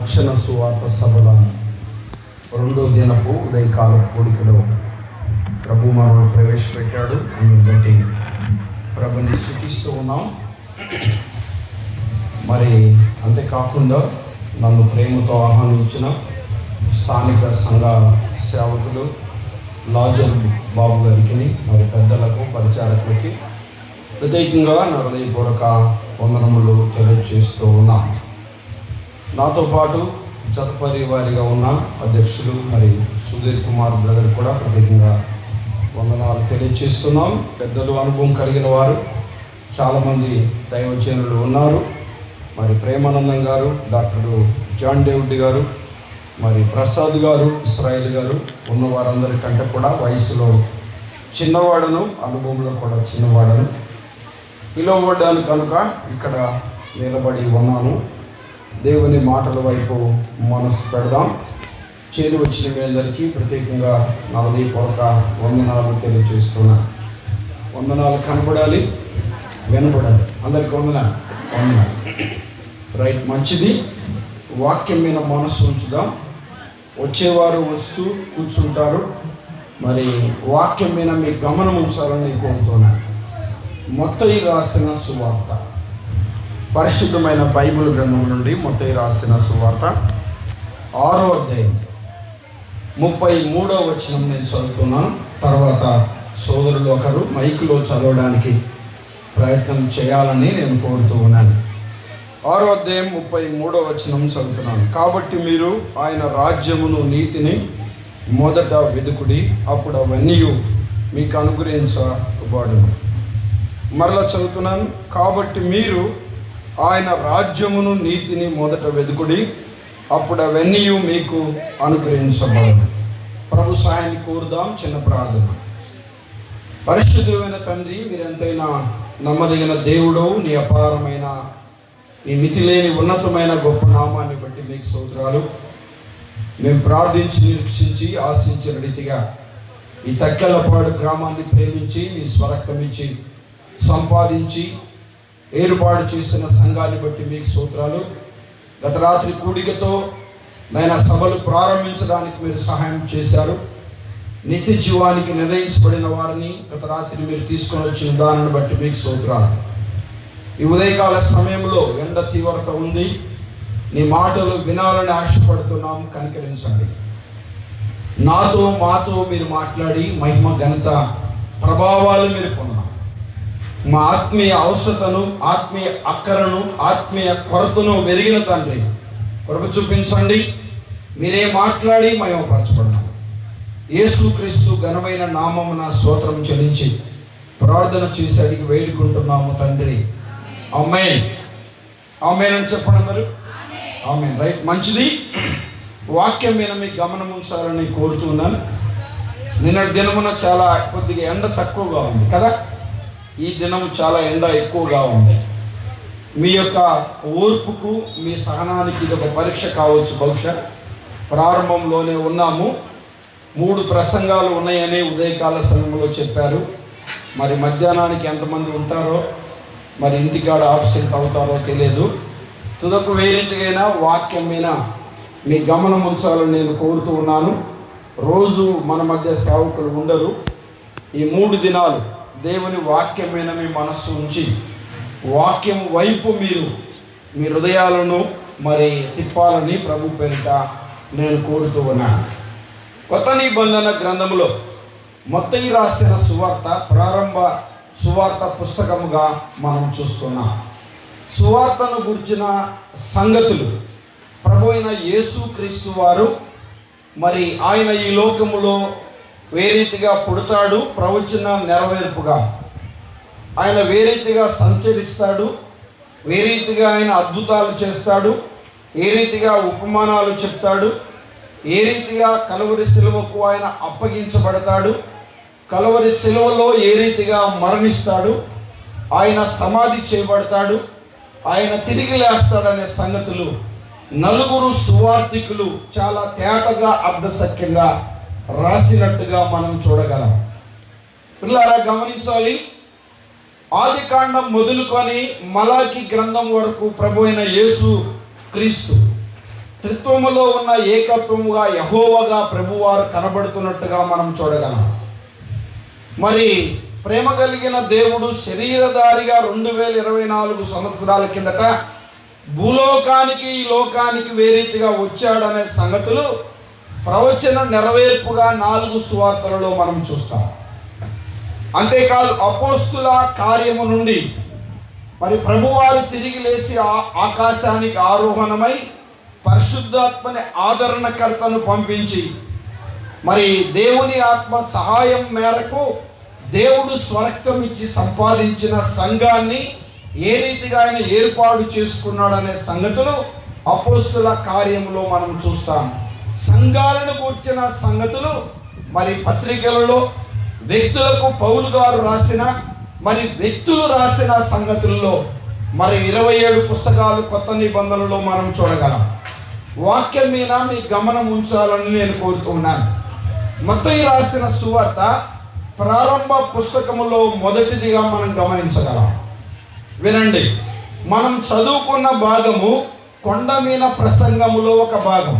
రక్షణ సువార్త సభల రెండో దినపు ఉదయకాల కూడికలో ప్రభు మనల్ని ప్రవేశపెట్టాడు. అందుని బట్టి ప్రభుని స్తుతిస్తూ ఉన్నాం. మరి అంతేకాకుండా నన్ను ప్రేమతో ఆహ్వానించిన స్థానిక సంఘ సేవకులు లాజర్ బాబు గారికి, మరి పెద్దలకు, పరిచారకులకి ప్రత్యేకంగా నా హృదయపూర్వక వందనములు తెలియజేస్తూ ఉన్నాం. నాతో పాటు జతపరివారిగా ఉన్న అధ్యక్షులు మరి సుధీర్ కుమార్ బ్రదర్ కూడా ప్రత్యేకంగా వందనాలు తెలియజేస్తున్నాం. పెద్దలు, అనుభవం కలిగిన వారు చాలామంది దైవజనులు ఉన్నారు. మరి ప్రేమానందం గారు, డాక్టర్ జాన్ డేవిడ్ గారు, మరి ప్రసాద్ గారు, ఇస్రాయిల్ గారు ఉన్న వారందరికంటే కూడా వయసులో చిన్నవాడను, అనుభవంలో కూడా చిన్నవాడను పిలువబడ్డాను కనుక ఇక్కడ నిలబడి ఉన్నాను. దేవుని మాటల వైపు మనసు పెడదాం. చేరి వచ్చిన మీ అందరికీ ప్రత్యేకంగా నా హృదయపూర్వక వందనాలు తెలియజేస్తున్నా. వందనాలు కనబడాలి, వినబడాలి. అందరికీ వందనాలు. రైట్, మంచిది. వాక్యం మీద మనసు ఉంచుదాం. వచ్చేవారు వస్తూ కూర్చుంటారు. మరి వాక్యం మీద మీ గమనం ఉంచాలని కోరుతున్నాను. మత్తయి రాసిన సువార్త, పరిశుద్ధమైన బైబిల్ గ్రంథం నుండి మత్తయి రాసిన సువార్త 6వ అధ్యాయం 33వ వచనం నేను చదువుతున్నాను. తర్వాత సోదరులు ఒకరు మైకులో చదవడానికి ప్రయత్నం చేయాలని నేను కోరుతూ ఉన్నాను. 6వ అధ్యాయం 33వ వచనం చదువుతున్నాను. కాబట్టి మీరు ఆయన రాజ్యమును, నీతిని మొదట వెదుకుడి, అప్పుడు అవన్నీ మీకు అనుగ్రహించబడును. మరలా చదువుతున్నాను. కాబట్టి మీరు ఆయన రాజ్యమును, నీతిని మొదట వెదుకుడి, అప్పుడు అవన్నీ మీకు అనుగ్రహించబడును. ప్రభు సహాయాన్ని కోరుదాం. చిన్న ప్రార్థన. పరిశుద్ధమైన తండ్రి, మీరెంతైనా నమ్మదగిన దేవుడు, నీ అపారమైన, నీ మితిలేని ఉన్నతమైన గొప్ప నామాన్ని బట్టి మీకు స్తోత్రాలు. మేము ప్రార్థించి, నిరీక్షించి, ఆశించిన రీతిగా ఈ తక్కెళ్ళపాడు గ్రామాన్ని ప్రేమించి, నీ స్వరక్తమిచ్చి సంపాదించి ఏర్పాటు చేసిన సంఘాన్ని బట్టి మీకు స్తోత్రాలు. గత రాత్రి కూడికతో నాయన సభలు ప్రారంభించడానికి మీరు సహాయం చేశారు. నిత్య జీవానికి నిర్ణయించబడిన వారిని గత రాత్రి మీరు తీసుకొని వచ్చిన దానిని బట్టి మీకు స్తోత్రాలు. ఈ ఉదయకాల సమయంలో ఎండ తీవ్రత ఉంది. నీ మాటలు వినాలని ఆశపడుతున్నాము. కనికరించండి. నాతో మాతో మీరు మాట్లాడి మహిమ, ఘనత, ప్రభావాలు మీరు పొందడం, మా ఆత్మీయ అవసరతను, ఆత్మీయ అక్కరను, ఆత్మీయ కొరతను వెరిగిన తండ్రి కృప చూపించండి. మీరే మాట్లాడి మహిమపరచబడినాము. యేసుక్రీస్తు ఘనమైన నామమున స్తోత్రం చెల్లించి ప్రార్థన చేసి అడిగి వేడుకుంటున్నాము తండ్రి. ఆమేన్. ఆమేన్ అని చెప్పండి అందరూ. ఆమేన్. రైట్, మంచిది. వాక్యం మీద మీ గమనం ఉంచాలని కోరుతున్నాను. నిన్నటి దినమున చాలా కొద్దిగా ఎండ తక్కువగా ఉంది కదా. ఈ దినం చాలా ఎండ ఎక్కువగా ఉంది. మీ యొక్క ఓర్పుకు, మీ సహనానికి ఇది ఒక పరీక్ష కావచ్చు. బహుశా ప్రారంభంలోనే ఉన్నాము. 3 ప్రసంగాలు ఉన్నాయని ఉదయకాల సమయంలో చెప్పారు. మరి మధ్యాహ్నానికి ఎంతమంది ఉంటారో, మరి ఇంటికాడ ఆబ్సెంట్ అవుతారో తెలియదు. తుదకు వేరింటికైనా వాక్యం మీద మీ గమనం ఉంచాలని నేను కోరుతూ ఉన్నాను. రోజు మన మధ్య సేవకులు ఉండరు. ఈ 3 దినాలు దేవుని వాక్యం మీద మీ మనస్సు ఉంచి వాక్యం వైపు మీరు మీ హృదయాలను మరి తిప్పాలని ప్రభు పేరిట నేను కోరుతూ ఉన్నాను. కొత్త నిబంధన గ్రంథములో మత్తయి రాసిన సువార్త ప్రారంభ సువార్త పుస్తకముగా మనం చూస్తున్నాం. సువార్తను గురించిన సంగతులు ప్రభు అయిన యేసుక్రీస్తు వారు మరి ఆయన ఈ లోకములో ఏ రీతిగా పుడతాడు, ప్రవచన నెరవేర్పుగా ఆయన ఏ రీతిగా సంచరిస్తాడు, ఏ రీతిగా ఆయన అద్భుతాలు చేస్తాడు, ఏ రీతిగా ఉపమానాలు చెప్తాడు, ఏ రీతిగా కలువరి శిలువకు ఆయన అప్పగించబడతాడు, కలువరి శిలువలో ఏ రీతిగా మరణిస్తాడు, ఆయన సమాధి చేయబడతాడు, ఆయన తిరిగి లేస్తాడనే సంగతులు 4 సువార్తికులు చాలా తేటగా అర్థసఖ్యంగా రాసినట్టుగా మనం చూడగలం. పిల్లరా గమనించాలి. ఆదికాండం మొదలుకొని మలాకి గ్రంథం వరకు ప్రభు అయిన యేసు క్రీస్తు త్రిత్వములో ఉన్న ఏకత్వముగా యెహోవాగా ప్రభువారు కనబడుతున్నట్టుగా మనం చూడగలం. మరి ప్రేమ కలిగిన దేవుడు శరీరధారిగా 2024 సంవత్సరాల కిందట భూలోకానికి ఈ లోకానికి వేరీతిగా వచ్చాడనే సంగతులు ప్రవచన నెరవేర్పుగా 4 సువార్తలలో మనం చూస్తాం. అంతేకాదు అపోస్తుల కార్యము నుండి మరి ప్రభువారు తిరిగి లేచి ఆకాశానికి ఆరోహణమై పరిశుద్ధాత్మని ఆదరణకర్తను పంపించి మరి దేవుని ఆత్మ సహాయం మేరకు దేవుడు స్వరక్తం ఇచ్చి సంపాదించిన సంఘాన్ని ఏ రీతిగా ఆయన ఏర్పాటు చేసుకున్నాడనే సంగతులు అపోస్తుల కార్యములో మనం చూస్తాం. సంఘాలను కూర్చిన సంగతులు మరి పత్రికలలో వ్యక్తులకు పౌలు గారు రాసిన మరి వ్యక్తులు రాసిన సంగతుల్లో మరి 27 పుస్తకాలు కొత్త నిబంధనలో మనం చూడగలం. వాక్యం మీద మీ గమనం ఉంచాలని నేను కోరుతున్నాను. మత్తయి రాసిన సువార్త ప్రారంభ పుస్తకములో మొదటిదిగా మనం గమనించగలం. వినండి, మనం చదువుకున్న భాగము కొండ మీద ప్రసంగములో ఒక భాగం.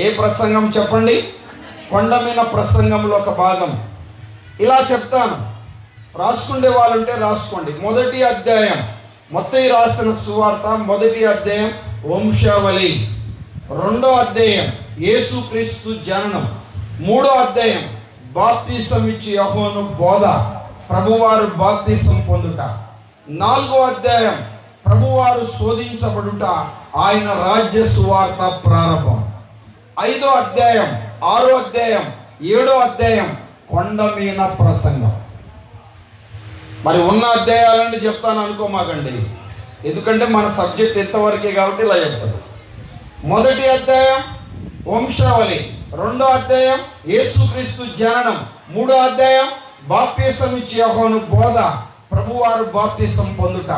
ఏ ప్రసంగం చెప్పండి? కొండ మీద ప్రసంగంలో ఒక భాగం. ఇలా చెప్తాను, రాసుకుండే వాళ్ళుంటే రాసుకోండి. మొదటి అధ్యాయం మత్తయి రాసిన సువార్త, మొదటి అధ్యాయం వంశావళి, 2వ అధ్యాయం యేసుక్రీస్తు జననం, 3వ అధ్యాయం బాప్తిసం ఇచ్చి యోహాను బోధ, ప్రభువారు బాప్తిసం పొందుట, 4వ అధ్యాయం ప్రభువారు శోధించబడుట, ఆయన రాజ్య సువార్త ప్రారంభం, 5వ అధ్యాయం 6వ అధ్యాయం 7వ అధ్యాయం కొండ మీద ప్రసంగం. మరి ఉన్న అధ్యాయాలన్నీ చెప్తాను అనుకోమాకండి, ఎందుకంటే మన సబ్జెక్ట్ ఎంతవరకే కాబట్టి ఇలా చెప్తారు. మొదటి అధ్యాయం వంశావళి, 2వ అధ్యాయం యేసుక్రీస్తు జననం, 3వ అధ్యాయం బాప్తిసం ఇచ్చి యోహాను బోధ, ప్రభువారు బాప్తిసం పొందుట,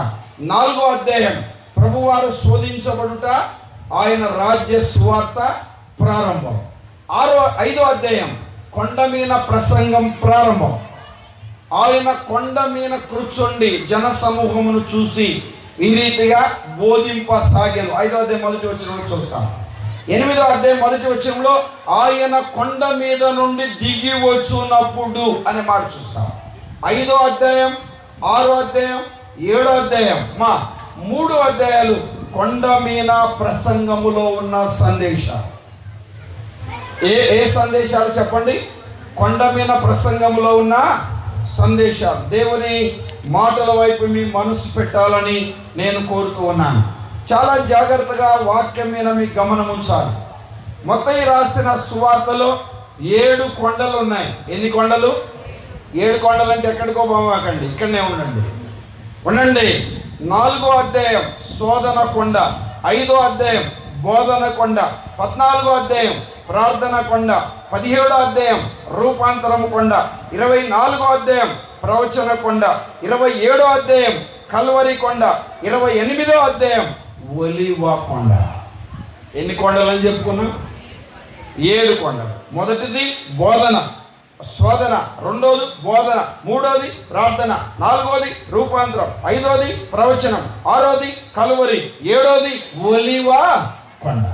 4వ అధ్యాయం ప్రభువారు శోధించబడుట, ఆయన రాజ్య సువార్త ప్రారంభం, 5వ అధ్యాయం కొండ మీద ప్రసంగం ప్రారంభం. ఆయన కొండ మీద కూర్చొని జన సమూహమును చూసి ఈ రీతిగా బోధింపసాగాను. 5వ అధ్యాయం మొదటి వచనంలో చూస్తాం. 8వ అధ్యాయం మొదటి వచనంలో ఆయన కొండ మీద నుండి దిగి వచ్చున్నప్పుడు అనే మాట చూస్తాం. 5వ అధ్యాయం 6వ అధ్యాయం 7వ అధ్యాయం 3 అధ్యాయాలు కొండ మీద ప్రసంగములో ఉన్న సందేశాలు. ఏ సందేశాలు చెప్పండి? కొండ మీద ప్రసంగంలో ఉన్న సందేశాలు. దేవుని మాటల వైపు మీ మనసు పెట్టాలని నేను కోరుతూ ఉన్నాను. చాలా జాగ్రత్తగా వాక్యం మీద మీ గమనం ఉంచాలి. మత్తయి రాసిన సువార్తలో 7 కొండలు ఉన్నాయి. ఎన్ని కొండలు? 7 కొండలు అంటే ఎక్కడికో పోమాకండి, ఇక్కడనే ఉండండి. 4వ అధ్యాయం శోధన కొండ, 5వ అధ్యాయం బోధన కొండ, 14వ అధ్యాయం ప్రార్థన కొండ, 17వ అధ్యాయం రూపాంతరము కొండ, 24వ అధ్యాయం ప్రవచన కొండ, 27వ అధ్యాయం కల్వరి కొండ, 28వ అధ్యాయం ఒలీవ కొండ. ఎన్ని కొండలు అని చెప్పుకున్నాం? 7 కొండలు. మొదటిది బోధన శోధన, 2వది బోధన, 3వది ప్రార్థన, 4వది రూపాంతరం, 5వది ప్రవచనం, 6వది కల్వరి, 7వది ఒలీవ కొండ.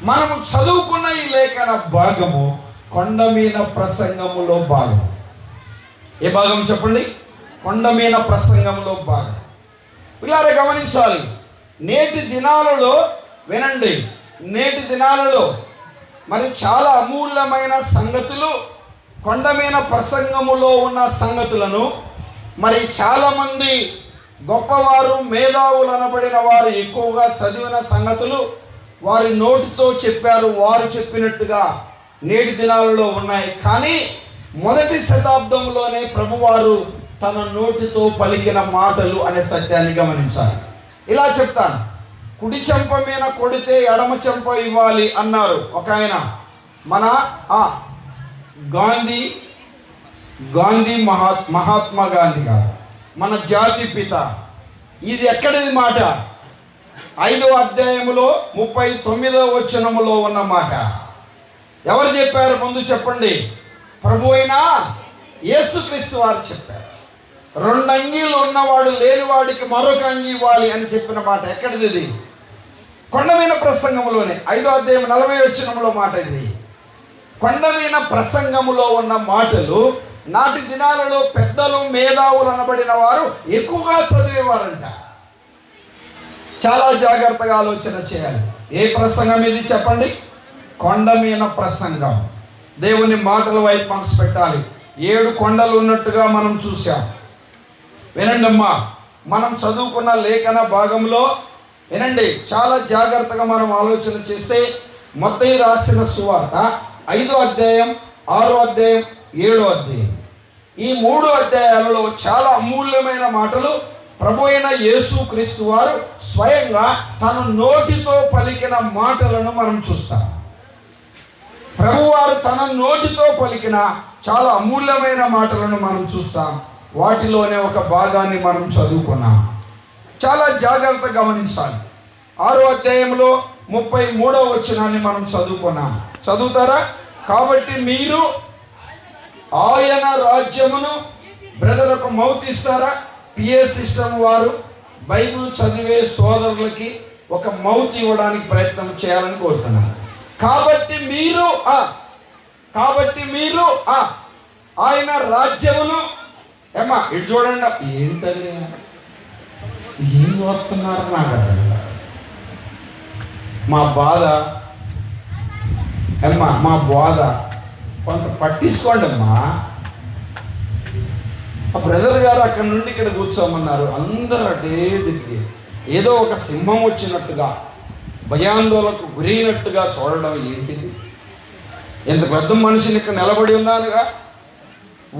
మనము చదువుకున్న ఈ లేఖన భాగము కొండ మీద ప్రసంగములో భాగం. ఏ భాగం చెప్పండి? కొండ మీద ప్రసంగంలో భాగం. పిల్లారే గమనించాలి. నేటి దినాలలో వినండి, నేటి దినాలలో మరి చాలా అమూల్యమైన సంగతులు కొండ మీద ప్రసంగములో ఉన్న సంగతులను మరి చాలామంది గొప్పవారు మేధావులు అనబడిన వారు ఎక్కువగా చదివిన సంగతులు వారి నోటితో చెప్పారు, వారు చెప్పినట్టుగా నేటి దినాలలో ఉన్నాయి. కానీ మొదటి శతాబ్దంలోనే ప్రభువారు తన నోటితో పలికిన మాటలు అనే సత్యాన్ని గమనించాలి. ఇలా చెప్తాను, కుడి చెంప మీద కొడితే ఎడమ చెంప ఇవ్వాలి అన్నారు ఒక ఆయన. మన మహాత్మా గాంధీ గారు, మన జాతి పిత. ఇది ఎక్కడిది మాట? 5వ అధ్యాయములో 39వ వచనములో ఉన్న మాట. ఎవరు చెప్పారు ముందు చెప్పండి? ప్రభు అయిన యేసుక్రీస్తు వారు చెప్పారు. 2 అంగీలు ఉన్నవాడు లేనివాడికి మరొక అంగీ ఇవ్వాలి అని చెప్పిన మాట ఎక్కడిది? ఇది కొండ మీద ప్రసంగంలోనే 5వ అధ్యాయం 40వ వచనంలో మాట ఇది. కొండ మీద ప్రసంగములో ఉన్న మాటలు నాటి దినాలలో పెద్దలు మేధావులు అనబడిన వారు ఎక్కువగా చదివేవారంట. చాలా జాగ్రత్తగా ఆలోచన చేయాలి. ఏ ప్రసంగం ఇది చెప్పండి? కొండ మీద ప్రసంగం. దేవుని మాటల వైపు మనసు పెట్టాలి. 7 కొండలు ఉన్నట్టుగా మనం చూసాం. వినండి అమ్మా, మనం చదువుకున్న లేఖన భాగంలో వినండి, చాలా జాగ్రత్తగా మనం ఆలోచన చేస్తే మత్తయి రాసిన సువార్త 5వ అధ్యాయం, 6వ అధ్యాయం, 7వ అధ్యాయం, ఈ 3 అధ్యాయాలలో చాలా అమూల్యమైన మాటలు ప్రభు అయిన యేసుక్రీస్తు వారు స్వయంగా తన నోటితో పలికిన మాటలను మనం చూస్తాం. ప్రభువారు తన నోటితో పలికిన చాలా అమూల్యమైన మాటలను మనం చూస్తాం. వాటిలోనే ఒక భాగాన్ని మనం చదువుకున్నాం. చాలా జాగ్రత్తగా గమనించాలి. 6వ అధ్యాయంలో 33వ వచనాన్ని మనం చదువుకున్నాం. చదువుతారా? కాబట్టి మీరు ఆయన రాజ్యమును, బ్రదర్ ఒక మౌత్ ఇస్తారా? పిఏ సిస్టమ్ వారు బైబిల్ చదివే సోదరులకి ఒక మౌత్ ఇవ్వడానికి ప్రయత్నం చేయాలని కోరుతున్నాను. కాబట్టి మీరు ఆయన రాజ్యమును, ఏమా ఇటు చూడండి, ఏంటది, ఏం చూస్తున్నారు? నాకు మా బాధ అమ్మా, మా బాధ కొంత పట్టించుకోండి అమ్మా. ఆ బ్రదర్ గారు అక్కడి నుండి ఇక్కడ కూర్చోమన్నారు. అందరూ అటే దిగి ఏదో ఒక సింహం వచ్చినట్టుగా, భయాందోళనకు గురైనట్టుగా చూడడం ఏంటిది? ఎంత పెద్ద మనిషిని ఇక్కడ నిలబడి ఉన్నానుగా.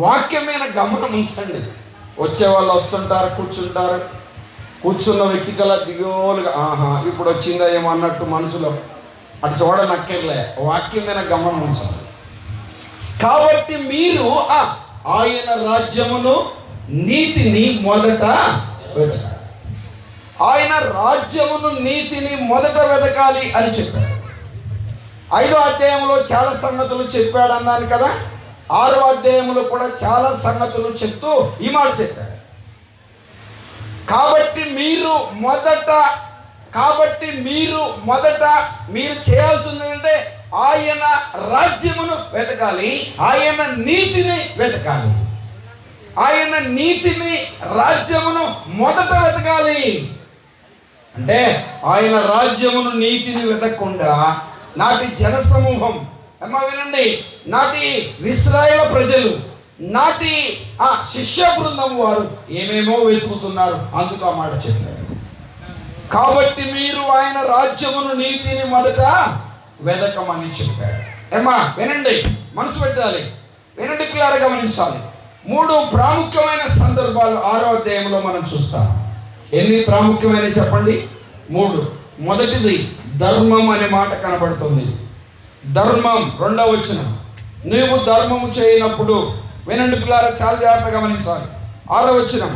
వాక్యమైన గమనం ఉంచండి. వచ్చే వాళ్ళు వస్తుంటారు, కూర్చుంటారు. కూర్చున్న వ్యక్తి కల్లా దిగోలుగా ఇప్పుడు వచ్చిందా ఏమో అన్నట్టు మనసులో అటు చూడనక్కర్లే. వాక్యమైన గమనం ఉంచండి. కాబట్టి మీరు ఆయన రాజ్యమును, నీతిని మొదట వెతకాలి. ఆయన రాజ్యమును, నీతిని మొదట వెతకాలి అని చెప్పాడు. 5వ అధ్యాయంలో చాలా సంగతులు చెప్పాడు అన్నాను కదా. 6వ అధ్యాయంలో కూడా చాలా సంగతులు చెప్తూ ఈ మాట చెప్పాడు. కాబట్టి మొదట మీరు చేయాల్సింది ఏంటంటే ఆయన రాజ్యమును వెతకాలి, ఆయన నీతిని వెతకాలి. ఆయన నీతిని, రాజ్యమును మొదట వెతకాలి. అంటే ఆయన రాజ్యమును, నీతిని వెతకకుండా నాటి జనసమూహం, అమ్మా వినండి, నాటి ఇశ్రాయేలు ప్రజలు, నాటి శిష్య బృందం వారు ఏమేమో వెతుకుతున్నారు. అందుకు ఆ మాట చెప్పారు. కాబట్టి మీరు ఆయన రాజ్యమును, నీతిని మొదట వెదకమని చెప్పాడు. ఏమా వినండి, మనసు పెట్టాలి, వినండి, పిల్లలు గమనించాలి. 3 ప్రాముఖ్యమైన సందర్భాలు 6వ అధ్యాయంలో మనం చూస్తాం. ఎన్ని ప్రాముఖ్యమైన చెప్పండి? 3. మొదటిది ధర్మం అనే మాట కనబడుతుంది. ధర్మం. 2వ వచనం, నీవు ధర్మము చేయనప్పుడు, వినండి పిల్లలు చాలా జాగ్రత్తగా గమనించాలి. 6వ వచనం,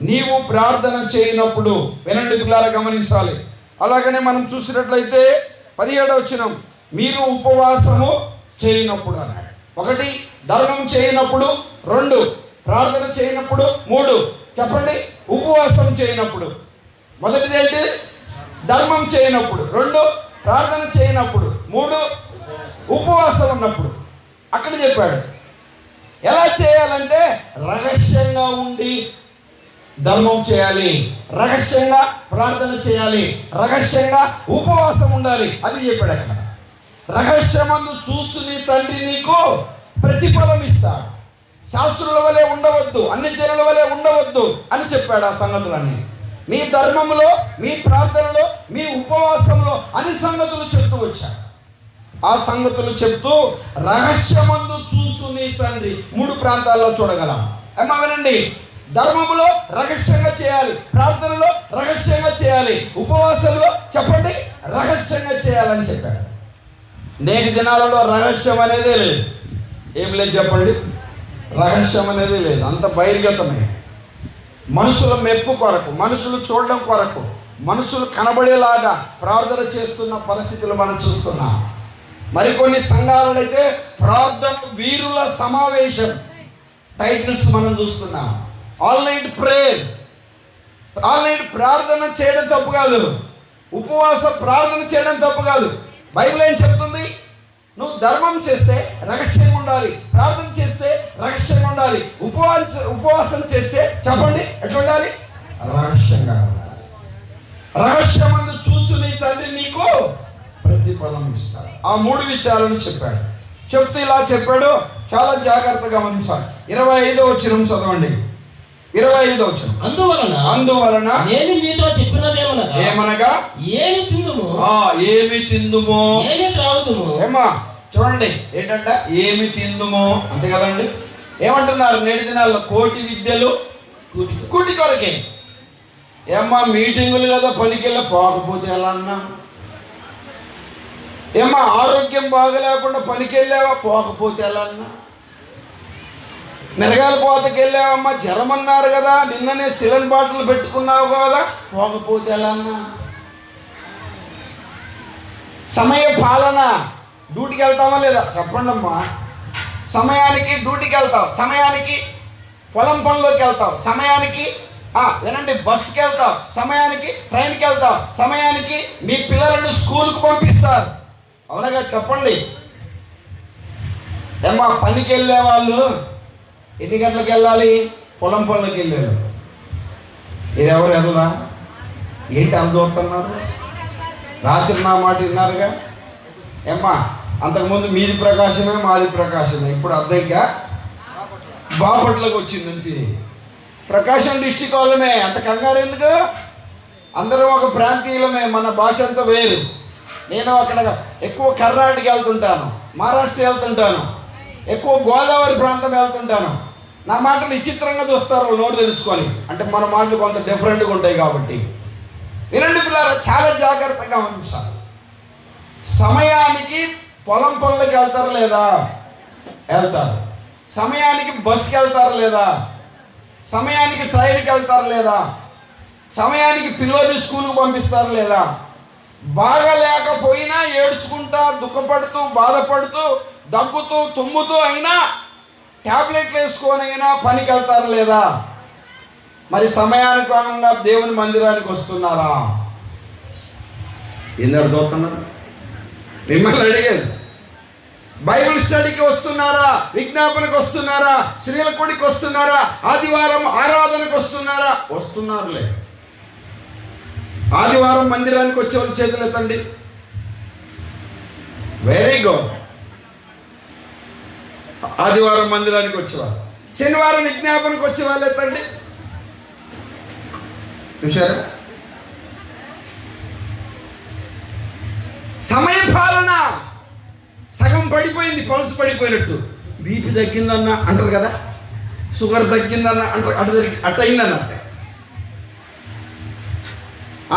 నీవు ప్రార్థన చేయనప్పుడు, వినండి పిల్లలు గమనించాలి. అలాగనే మనం చూసినట్లయితే 17వ వచనం, మీరు ఉపవాసము చేయనప్పుడు అన్నాడు. 1 ధర్మం చేయనప్పుడు, 2 ప్రార్థన చేయనప్పుడు, 3 చెప్పండి ఉపవాసం చేయనప్పుడు. మొదటిది ఏంటి? ధర్మం చేయనప్పుడు, 2 ప్రార్థన చేయనప్పుడు, 3 ఉపవాసం ఉన్నప్పుడు. అక్కడ చెప్పాడు ఎలా చేయాలంటే రహస్యంగా ఉండి ధర్మం చేయాలి, రహస్యంగా ప్రార్థన చేయాలి, రహస్యంగా ఉపవాసం ఉండాలి. అది చెప్పాడు అక్కడ. రహస్యమందు చూచు నీ తండ్రి నీకు ప్రతిఫలం ఇస్తాడు. శాస్త్రుల వలె ఉండవద్దు, అన్ని జనుల వలె ఉండవద్దు అని చెప్పాడు. ఆ సంగతులన్నీ మీ ధర్మంలో, మీ ప్రార్థనలో, మీ ఉపవాసంలో అన్ని సంగతులు చెప్తూ వచ్చాడు. ఆ సంగతులు చెప్తూ రహస్యమందు చూచు నీ తండ్రి 3 ప్రాంతాల్లో చూడగలం. అమ్మా వినండి, ధర్మంలో రహస్యంగా చేయాలి, ప్రార్థనలో రహస్యంగా చేయాలి, ఉపవాసంలో చెప్పండి రహస్యంగా చేయాలని చెప్పాడు. నేటి దినాలలో రహస్యం అనేదే లేదు. ఏం లేదు చెప్పండి, రహస్యం అనేది లేదు. అంత బహిర్గతమే. మనుషుల మెప్పు కొరకు, మనుషులు చూడడం కొరకు, మనుషులు కనబడేలాగా ప్రార్థన చేస్తున్న పరిస్థితులు మనం చూస్తున్నాం. మరికొన్ని సంఘాలలో అయితే ప్రార్థన వీరుల సమావేశం టైటిల్స్ మనం చూస్తున్నాం. All night prayer. All night ప్రార్థన చేయడం తప్పు కాదు, ఉపవాస ప్రార్థన చేయడం తప్పు కాదు. బైబిల్ ఏం చెప్తుంది? నువ్వు ధర్మం చేస్తే రహస్యంగా ఉండాలి, ప్రార్థన చేస్తే రహస్యంగా ఉండాలి, ఉపవాసం చేస్తే చెప్పండి ఎట్లా ఉండాలి? రహస్యంగా ఉండాలి. రహస్యమందు చూచు నీ తండ్రి నీకు ప్రతిఫలం ఇస్తాడు. ఆ 3 విషయాలను చెప్పాడు. చెప్తూ ఇలా చెప్పాడు, చాలా జాగ్రత్తగా గమనించాలి. 25వ వచనం చదవండి. 25వ వచనం. అందువలన నేను మీతో చెప్పినదేమనగా, ఏమనగా ఏమి తిందుము, ఏమి తిందుమో, ఏమి త్రాగుదుము. ఏమా చూడండి, ఏంటంట? ఏమి తిందుమో, అంతే కదండి. ఏమంటున్నారు? నేటి దినాల్లో కోటి విద్యలు కూటి కొరకే. ఏమ్మా మీటింగులు కదా, పనికెళ్ళి పోకపోతే ఎలా అన్నా? ఏమ్మా ఆరోగ్యం బాగలేకుండా పనికి వెళ్ళావా, పోకపోతే ఎలా అన్నా? మెరగాల పోతకి వెళ్ళావమ్మా, జ్వరం అన్నారు కదా, నిన్ననే సిలన్ బాటిల్ పెట్టుకున్నావు కదా, పోకపోతే ఎలా అన్నా? సమయ పాలన, డ్యూటీకి వెళ్తామా లేదా చెప్పండి అమ్మా. సమయానికి డ్యూటీకి వెళ్తావు, సమయానికి పొలం పనిలోకి వెళ్తావు, సమయానికి వినండి బస్సుకి వెళ్తావు, సమయానికి ట్రైన్కి వెళ్తావు, సమయానికి మీ పిల్లలను స్కూల్కి పంపిస్తారు. అవునగా చెప్పండి. ఏమ్మా పనికి వెళ్ళే వాళ్ళు ఎన్ని గంటలకు వెళ్ళాలి? పొలం పనులకు వెళ్ళారు. ఇది ఎవరు వెళ్ళదా? ఏంటి అందోతున్నారు? రాత్రి నా మాట విన్నారుగా. ఏమ్మా అంతకుముందు మీది ప్రకాశమే, మాది ప్రకాశమే. ఇప్పుడు అద్దెగా బాపట్లకు వచ్చింది. ప్రకాశం డిస్టిక్ వాళ్ళమే, అంత కంగారు ఎందుకు? అందరం ఒక ప్రాంతీయులమే, మన భాష అంతా వేరు. నేను అక్కడ ఎక్కువ కర్ణాటక వెళ్తుంటాను, మహారాష్ట్ర వెళ్తుంటాను, ఎక్కువ గోదావరి ప్రాంతం వెళ్తుంటాను. నా మాటలు విచిత్రంగా చూస్తారు నోటు తెలుసుకొని, అంటే మన మాటలు కొంత డిఫరెంట్గా ఉంటాయి కాబట్టి. వినండి పిల్లలు, చాలా జాగ్రత్తగా ఉంచాలి. సమయానికి పొలం పనులకు వెళ్తారు లేదా? వెళ్తారు. సమయానికి బస్కి వెళ్తారు లేదా? సమయానికి ట్రైన్కి వెళ్తారు లేదా? సమయానికి పిల్లలు స్కూల్కి పంపిస్తారు లేదా? బాగలేకపోయినా ఏడ్చుకుంటా, దుఃఖపడుతూ, బాధపడుతూ, దగ్గుతూ, తుమ్ముతూ అయినా ట్యాబ్లెట్లు వేసుకొని అయినా పనికి వెళ్తారు లేదా? మరి సమయానుగుణంగా దేవుని మందిరానికి వస్తున్నారా? ఎందుకు చూస్తున్నారు? మిమ్మల్ని అడిగేది. బైబిల్ స్టడీకి వస్తున్నారా? విజ్ఞాపనకు వస్తున్నారా? స్త్రీల కొడికి వస్తున్నారా? ఆదివారం ఆరాధనకు వస్తున్నారా? వస్తున్నారులే. ఆదివారం మందిరానికి వచ్చేవాళ్ళు చేతులు ఎత్తండి. Very good. ఆదివారం మందిరానికి వచ్చేవాళ్ళు. శనివారం విజ్ఞాపనకు వచ్చేవాళ్ళు ఎత్తండి. చూశారా? సమయ పాలన సగం పడిపోయింది, పల్సు పడిపోయినట్టు. బీపీ తగ్గిందన్న అంటారు కదా, షుగర్ తగ్గిందన్న అంటారు, అటు అయిందన్నట్టు.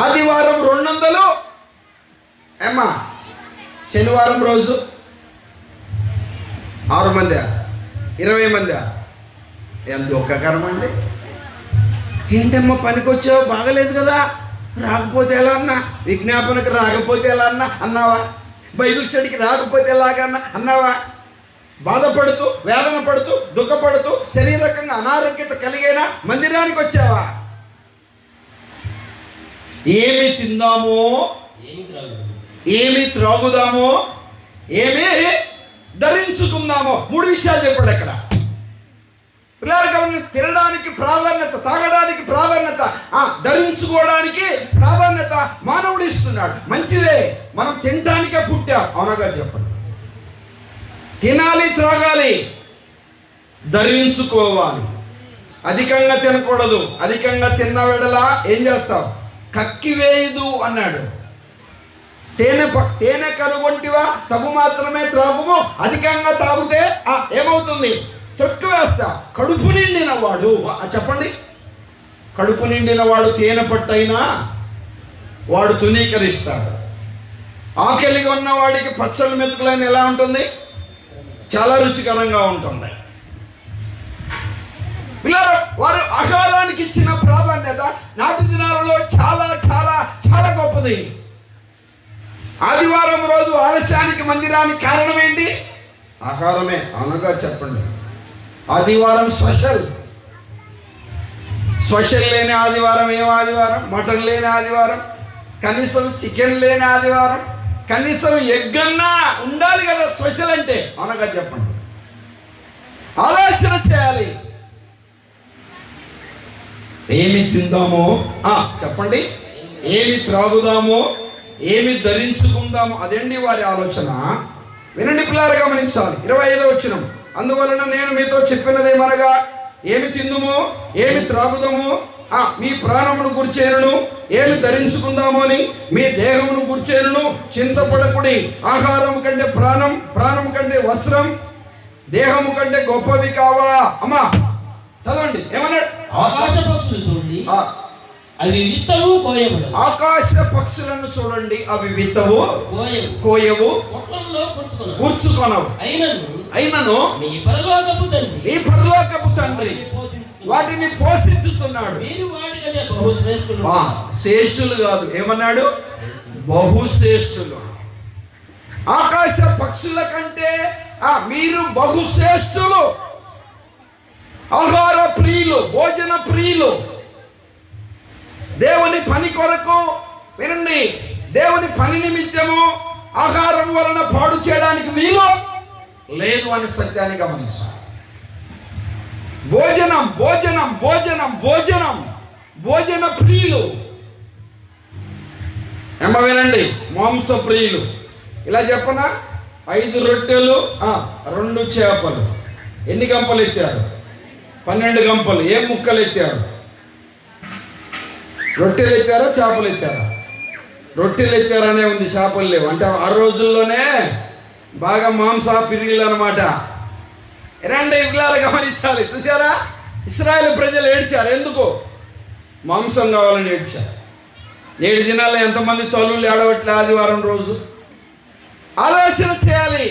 ఆదివారం 200, ఏమ్మా శనివారం రోజు 6 మంది 20 మంది. ఎంత దుఃఖకరం అండి. ఏంటమ్మా పనికి వచ్చావు, బాగలేదు కదా, రాకపోతే ఎలా అన్నా? విజ్ఞాపనకు రాకపోతే ఎలా అన్నా అన్నావా? బైబిల్ స్టడీకి రాకపోతే ఎలాగన్నా అన్నావా? బాధపడుతూ, వేదన పడుతూ, దుఃఖపడుతూ, శరీరకంగా అనారోగ్యత కలిగైనా మందిరానికి వచ్చావా? ఏమి తిందామో, ఏమి త్రాగుదామో, ఏమి ధరించుకుందామో 3 విషయాలు చెప్పాడు అక్కడ. పిల్లలు తినడానికి ప్రాధాన్యత, తాగడానికి ప్రాధాన్యత, ధరించుకోవడానికి ప్రాధాన్యత మానవుడు ఇస్తున్నాడు. మంచిదే, మనం తినడానికే పుట్టాం. అవునగా చెప్పండి. తినాలి, త్రాగాలి, ధరించుకోవాలి. అధికంగా తినకూడదు. అధికంగా తిన్న వెడలా ఏం చేస్తాం? కక్కివేయదు అన్నాడు. తేనె కనుగొంటివా, తగు మాత్రమే త్రాగుము. అధికంగా తాగితే ఏమవుతుంది? తొక్కు వేస్తా. కడుపు నిండిన వాడు, చెప్పండి, కడుపు నిండిన వాడు తేనె పట్టైనా వాడు తునీకరిస్తాడు. ఆకలిగా ఉన్న వాడికి పచ్చళ్ళ మెతుకులైన ఎలా ఉంటుంది? చాలా రుచికరంగా ఉంటుంది. పిల్లలు, వారు ఆహారానికి ఇచ్చిన ప్రాధాన్యత నాటి దినాలలో చాలా చాలా చాలా గొప్పది. ఆదివారం రోజు ఆలస్యానికి మందిరానికి కారణం ఏంటి? ఆహారమే. అవునగా చెప్పండి. ఆదివారం స్పెషల్ లేని ఆదివారం ఏం ఆదివారం? మటన్ లేని ఆదివారం, కనీసం చికెన్ లేని ఆదివారం, కనీసం ఎగ్గన్నా ఉండాలి కదా స్పెషల్ అంటే. అవునగా చెప్పండి, ఆలోచన చేయాలి. ఏమి తిందామో చెప్పండి, ఏమి త్రాగుదామో, ఏమి ధరించుకుందామో, అదండి వారి ఆలోచన. వినండి పిల్లలు, గమనించాలి. 25వ వచనం, అందువలన నేను మీతో చెప్పినదేమనగా ఏమి తిందుమో, ఏమి త్రాగుదామో, మీ ప్రాణమును గుర్చేరును, ఏమి ధరించుకుందామో అని మీ దేహమును గుర్చేరును చింతపడకుడి. ఆహారం కంటే ప్రాణం, ప్రాణం కంటే వస్త్రం, దేహము కంటే గొప్పవి కావా. అమ్మా చదవండి, ఏమన్నాడు? ఆకాశ పక్షులు చూడండి, అవి విత్తవు కోయవు. ఆకాశ పక్షులను చూడండి, అవి విత్తవు కోయవు, కూర్చుకొనవు. అయినను మీ పరలోకపు తండ్రి వాటిని పోషించుతున్నాడు. శ్రేష్ఠులు కాదు, ఏమన్నాడు? బహుశ్రేష్ఠులు. ఆకాశ పక్షుల కంటే మీరు బహుశ్రేష్ఠులు. ఆహార ప్రియులు, భోజన ప్రియులు. దేవుని పని కొరకు, వినండి, దేవుని పని నిమిత్తము ఆహారం వలన పాడు చేయడానికి వీలు లేదు అని సత్యాన్ని గమనించాలి. భోజనం భోజనం భోజనం భోజనం భోజన ప్రియులు. ఏమో వినండి, మాంస ప్రియులు. ఇలా చెప్పనా, 5 రొట్టెలు 2 చేపలు. ఎన్ని గంపలు ఎత్తాడు? 12 గంపలు. ఏం ముక్కలు ఎత్తాడు? రొట్టెలు ఎత్తారా, చేపలు ఎత్తారా? రొట్టెలు ఎత్తారనే ఉంది, చేపలు లేవు. అంటే ఆ రోజుల్లోనే బాగా మాంస ప్రియులు అనమాట. రండి ఇలాగ గమనించాలి. చూసారా, ఇశ్రాయేలు ప్రజలు ఏడ్చారు. ఎందుకు? మాంసం కావాలని ఏడ్చారు. 7 దినాల్లో ఎంతమంది తల్లులు ఏడవట్లే ఆదివారం రోజు? ఆలోచన చేయాలి.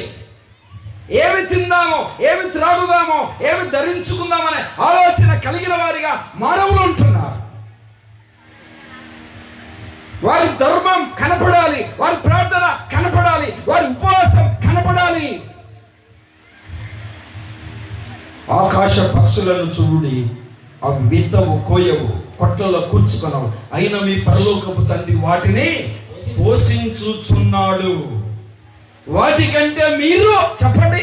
ఏమి తిందామో, ఏమి త్రాగుదామో, ఏమి ధరించుకుందామనే ఆలోచన కలిగిన వారిగా మానవులు ఉంటున్నారు. వారి ధర్మం కనపడాలి, వారి ప్రార్థన కనపడాలి, వారి ఉపవాసం కనపడాలి. ఆకాశ పక్షులను చూడి, అవి విత్తవు కోయవు, కొట్లలో కూర్చుకొనవు, అయినా మీ పరలోకపు తండ్రి వాటిని పోషించుచున్నాడు. వాటికంటే మీరు చెప్పండి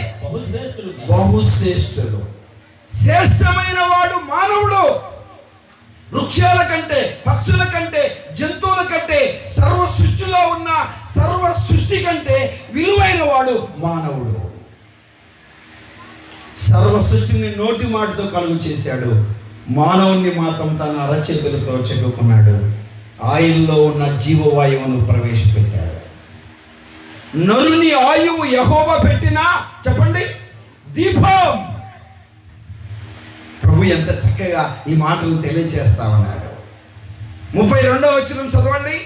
బహుశ్రేష్ఠులు. శ్రేష్టమైన వాడు మానవుడు. వృక్షాల కంటే, పక్షుల కంటే, జంతువుల కంటే, సర్వ సృష్టిలో ఉన్న సర్వ సృష్టి కంటే విలువైన వాడు మానవుడు. సర్వ సృష్టిని నోటి మాటతో కలుగు చేశాడు, మానవుణ్ణి మాత్రం తన అరచేతులతో చెక్కుకున్నాడు. ఆయనలో ఉన్న జీవవాయువును ప్రవేశపెట్టాడు. నరుని ఆయువు యెహోవా పెట్టినా చెప్పండి దీపం. ప్రభు ఎంత చక్కగా ఈ మాటలు తెలియజేస్తామన్నాడు. 32వ వచనం చదవండి.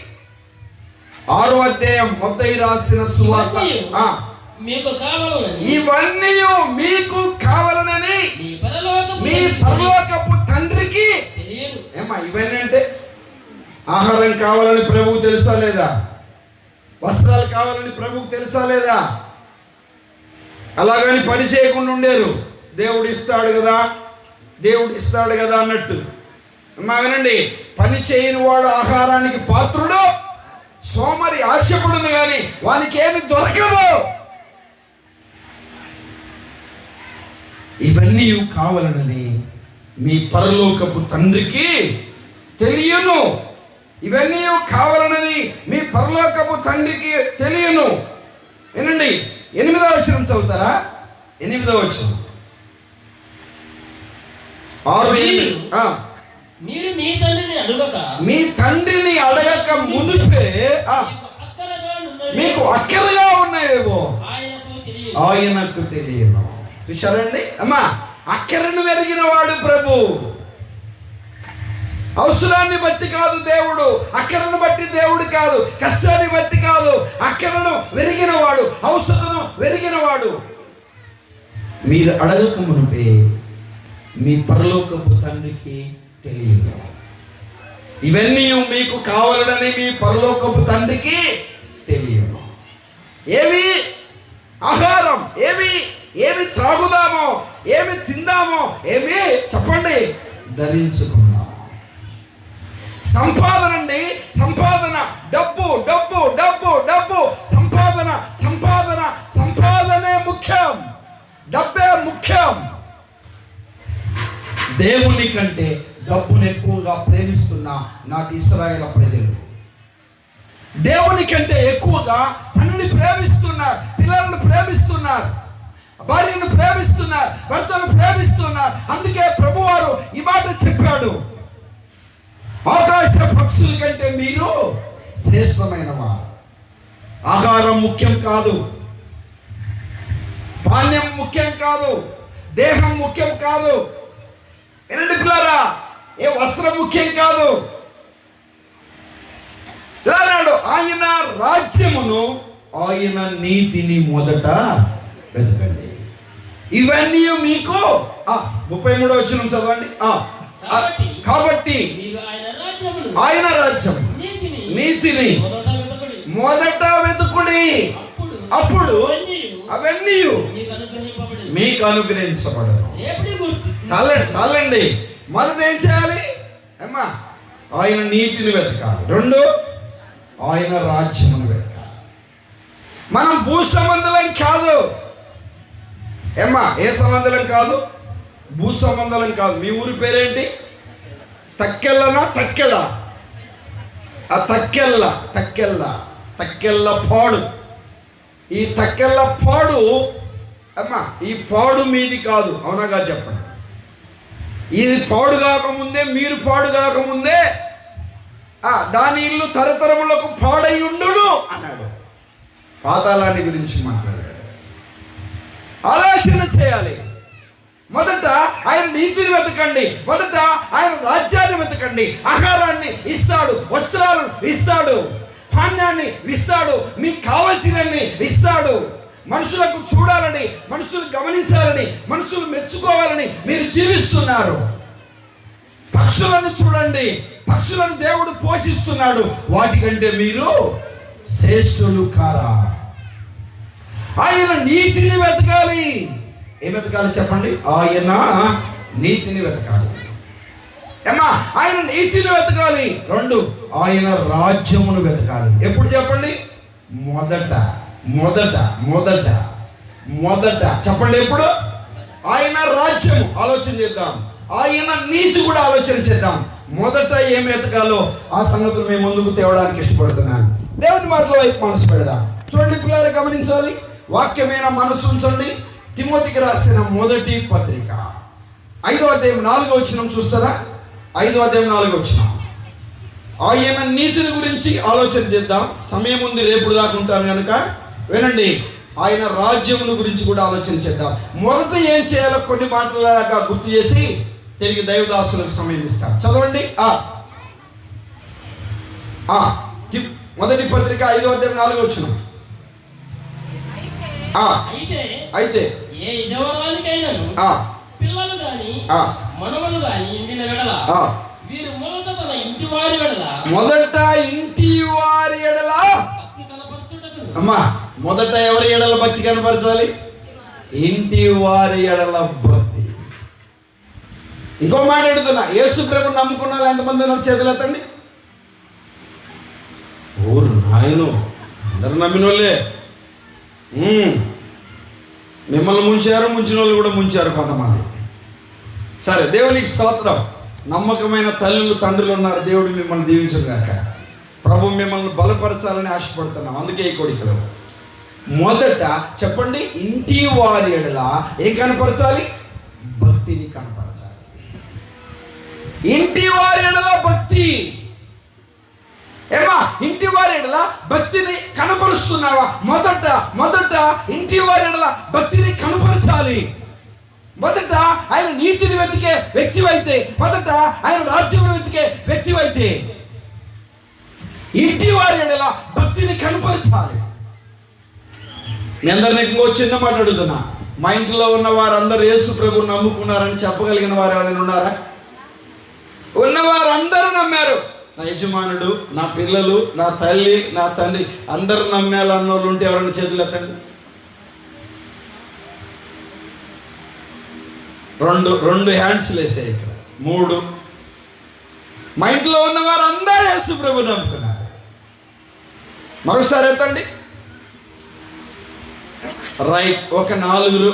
6వ అధ్యాయం మత్తయి రాసిన సువార్త. ఇవన్నీ మీకు కావాలనని మీ పరలోకపు తండ్రికి. ఏమా ఇవన్నీ అంటే? ఆహారం కావాలని ప్రభువు తెలుసా లేదా? వస్త్రాలు కావాలని ప్రభువుకు తెలుసా లేదా? అలాగని పని చేయకుండా ఉండేరు. దేవుడు ఇస్తాడు కదా, దేవుడు ఇస్తాడు కదా అన్నట్టు. అమ్మా వినండి, పని చేయని వాడు ఆహారానికి పాత్రుడు. సోమరి ఆశపడును కానీ వానికి ఏమి దొరకదు. ఇవన్నీ కావాలనని మీ పరలోకపు తండ్రికి తెలియను. ఇవన్నీ కావాలన్నది మీ పరలోకపు తండ్రికి తెలియను. వినండి, 8వ వచనం చదువుతారా? 8వ వచనం. 6:8. మీరు మీ తండ్రిని అడగక మునిపే మీకు అక్కరగా ఉన్నాయేవో ఆయనకు తెలియను. చూశారండి అమ్మా, అక్కరను వెరిగిన వాడు ప్రభు. అవసరాన్ని బట్టి కాదు దేవుడు, అక్కరను బట్టి దేవుడు కాదు, కష్టాన్ని బట్టి కాదు, అక్కరను వెరిగినవాడు, అవసరను వెరిగినవాడు. మీరు అడగక మునిపే మీ పరలోకపు తండ్రికి తెలియదు. ఇవన్నీ మీకు కావాలని మీ పరలోకపు తండ్రికి తెలియదు. ఏవి ఆహారం, ఏమి త్రాగుదామో, ఏమి తిందామో, ఏమి చెప్పండి ధరించుకుందాం. సంపాదన అండి, సంపాదన, డబ్బు డబ్బు డబ్బు డబ్బు, సంపాదన సంపాదన సంపాదనే ముఖ్యం, డబ్బే ముఖ్యం. దేవుని కంటే డబ్బును ఎక్కువగా ప్రేమిస్తున్న నాటి ఇశ్రాయేలు ప్రజలు దేవుని కంటే ఎక్కువగా పనిని ప్రేమిస్తున్నారు, పిల్లలను ప్రేమిస్తున్నారు, భార్యను ప్రేమిస్తున్నారు, భర్తను ప్రేమిస్తున్నారు. అందుకే ప్రభువారు ఈ మాట చెప్పాడు, ఆకాశ పక్షుల కంటే మీరు శ్రేష్టమైన వారు. ఆహారం ముఖ్యం కాదు, పానీయం ముఖ్యం కాదు, దేహం ముఖ్యం కాదు, ఏనండి పిల్లారా, ఏ వస్త్రం ముఖ్యం కాదు. అన్నాడు, ఆయన రాజ్యమును ఆయన నీతిని మొదట వెతకండి, ఇవన్నీ మీకు 33వ వచనం చదవండి. కాబట్టి ఆయన రాజ్యం నీతిని మొదట వెతుకుడి, అప్పుడు అవన్నీ మీకు అనుగ్రహించబడదు. చాలండి. మొదట ఏం చేయాలి అమ్మా? ఆయన నీతిని వెతకాలి. 2 ఆయన రాజ్యమును వెతకాలి. మనం భూ సంబంధం కాదు ఏమ్మా, ఏ సంబంధం కాదు, భూ సంబంధం కాదు. మీ ఊరి పేరేంటి? తక్కెళ్ళనా? తక్కెళ్ళ, ఆ తక్కెళ్ళ తక్కెళ్ళ తక్కెళ్ళ పాడు. ఈ తక్కెళ్ళ పాడు అమ్మా, ఈ పాడు మీది కాదు, అవునాగా చెప్పండి. ఇది పాడు కాకముందే, మీరు పాడు కాకముందే దాని ఇల్లు తరతరములకు పాడై ఉండును అన్నాడు. పాతాళాన్ని గురించి మాట్లాడాడు. ఆలోచన చేయాలి. మొదట ఆయన నీతిని వెతకండి, మొదట ఆయన రాజ్యాన్ని వెతకండి. ఆహారాన్ని ఇస్తాడు, వస్త్రాలను ఇస్తాడు, పాన్యాన్ని ఇస్తాడు, మీకు కావలసినన్ని ఇస్తాడు. మనుషులకు చూడాలని, మనుషులు గమనించాలని, మనుషులు మెచ్చుకోవాలని మీరు జీవిస్తున్నారు. పక్షులను చూడండి, పక్షులను దేవుడు పోషిస్తున్నాడు, వాటికంటే మీరు శ్రేష్ఠులు కారా? ఆయన నీతిని వెతకాలి. ఏం వెతకాలి చెప్పండి? ఆయన నీతిని వెతకాలి. ఏమ్మా, ఆయన నీతిని వెతకాలి. 2 ఆయన రాజ్యమును వెతకాలి. ఎప్పుడు చెప్పండి? మొదట మొదట మొదట మొదట చెప్పండి. ఎప్పుడు? ఆయన రాజ్యము ఆలోచన చేద్దాం, ఆయన నీతి కూడా ఆలోచన చేద్దాం. మొదట ఏం వెతకాలో ఆ సంగతులు మేము ముందుకు తేవడానికి ఇష్టపడుతున్నాను. దేవుని మాటల వైపు మనసు పెడదాం. చూడండి పిల్లలు, గమనించాలి, వాక్యమైన మనసు ఉంచండి. తిమోతికి రాసిన మొదటి పత్రిక 5వ అధ్యాయం 4వ వచనం చూస్తారా? 5వ అధ్యాయం 4వ వచనం. ఆయన నీతిని గురించి ఆలోచన చేద్దాం. సమయం ఉంది, రేపు దాకా ఉంటాను కనుక వినండి. ఆయన రాజ్యముల గురించి కూడా ఆలోచన చేద్దాం. మొదట ఏం చేయాలో కొన్ని మాటలాగా గుర్తు చేసి తిరిగి దైవదాసులకు సమయం ఇస్తాను. చదవండి. మొదటి పత్రిక 5వ అధ్యాయం 4వ వచనం. అయితే పిల్లలు గాని మనవలు గాని ఇంటిన వెడల వీరు మొదట తన ఇంటి వారి వెడల మొదట ఇంటి వారి ఎడల భక్తి కనపరచుటకు. అమ్మా, మొదట ఎవరి ఎడల భక్తి కనపరచాలి? ఇంటి వారి ఎడల భక్తి. ఇంకో మాట అడుగుతున్నా, యేసు ప్రభు నమ్ముకున్న వాళ్ళు ఎంతమంది ఉన్నారు? చేతులు ఎత్తండి. ఓరు నాయను, అందరు నమ్మిన వాళ్ళే. మిమ్మల్ని ముంచారు, ముంచిన వాళ్ళు కూడా ముంచారు కొంతమంది. సరే, దేవునికి స్తోత్రం. నమ్మకమైన తల్లులు, తండ్రులు ఉన్నారు. దేవుడు మిమ్మల్ని దీవించను గాక. ప్రభు మిమ్మల్ని బలపరచాలని ఆశపడుతున్నాం. అందుకే ఈ కోడికలు. మొదట చెప్పండి, ఇంటి వారి ఎడల ఏం కనపరచాలి? భక్తిని కనపరచాలి. ఇంటి వారి ఎడల భక్తి. ఏమా, ఇంటి వారి ఎడల భక్తిని కనపరుస్తున్నావా? మొదట ఇంటి వారి ఎడల భక్తిని కనపరచాలి. మొదట ఆయన నీతిని వెతికే వ్యక్తివైతే, మొదట ఆయన రాజ్యమును వెతికే వ్యక్తివైతే, ఇంటి వారి ఎడల భక్తిని కనపరచాలి. నేను అందరినీ ఇంకో చిన్న మాట అడుగుతున్నా. మా ఇంట్లో ఉన్న వారందరూ యేసు ప్రభువుని నమ్ముకున్నారని చెప్పగలిగిన వారు ఎవరైనా ఉన్నారా? ఉన్నవారందరూ నమ్మారు. నా యజమానుడు, నా పిల్లలు, నా తల్లి, నా తండ్రి అందరూ నమ్మాలన్న వాళ్ళు ఉంటే ఎవరైనా చేతులు ఎత్తండి. రెండు హ్యాండ్స్ వేసాయి ఇక్కడ. 3 మా ఇంట్లో ఉన్న వారు అందరూ యేసు ప్రభు నమ్ముకున్నారు. మరోసారి ఎత్తండి. రైట్. ఒక 4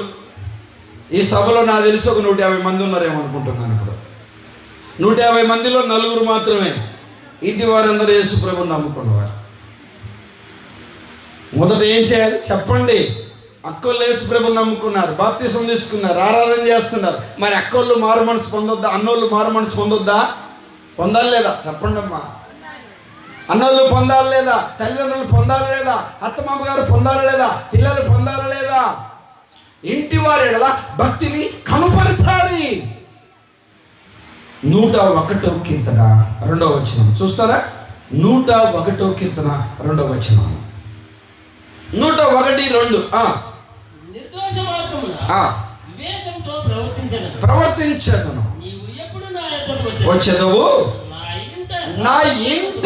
ఈ సభలో నాకు తెలిసి ఒక 150 మంది ఉన్నారేమో అనుకుంటున్నాను. ఇప్పుడు 150 మందిలో 4 మాత్రమే ఇంటి వారందరూ యేసు ప్రభుని నమ్ముకున్నవారు. మొదట ఏం చేయాలి చెప్పండి? అక్కోళ్ళు యేసు ప్రభుని నమ్ముకున్నారు, బాప్తిసం తీసుకున్నారు, ఆరాధన చేస్తున్నారు. మరి అక్కోళ్ళు మారు మనసు పొందొద్దా? అన్నోళ్ళు మారు మనసు పొందొద్దా? పొందాలి లేదా? చెప్పండి అమ్మా. అన్నోళ్ళు పొందాలి లేదా? తల్లిదండ్రులు పొందాలి లేదా? అత్తమామ గారు పొందాలి లేదా? పిల్లలు పొందాలి లేదా? ఇంటి వారి ఎడల భక్తిని కనుపరచాలి. 101వ కీర్తన 2వ వచనం చూస్తారా? 101వ కీర్తన 2వ వచనం. 101:2. నిర్దోష మార్గమున వివేకంతో ప్రవర్తించదను. నీవు ఎప్పుడు నా యొద్దకు వచ్చెదవు. నా ఇంట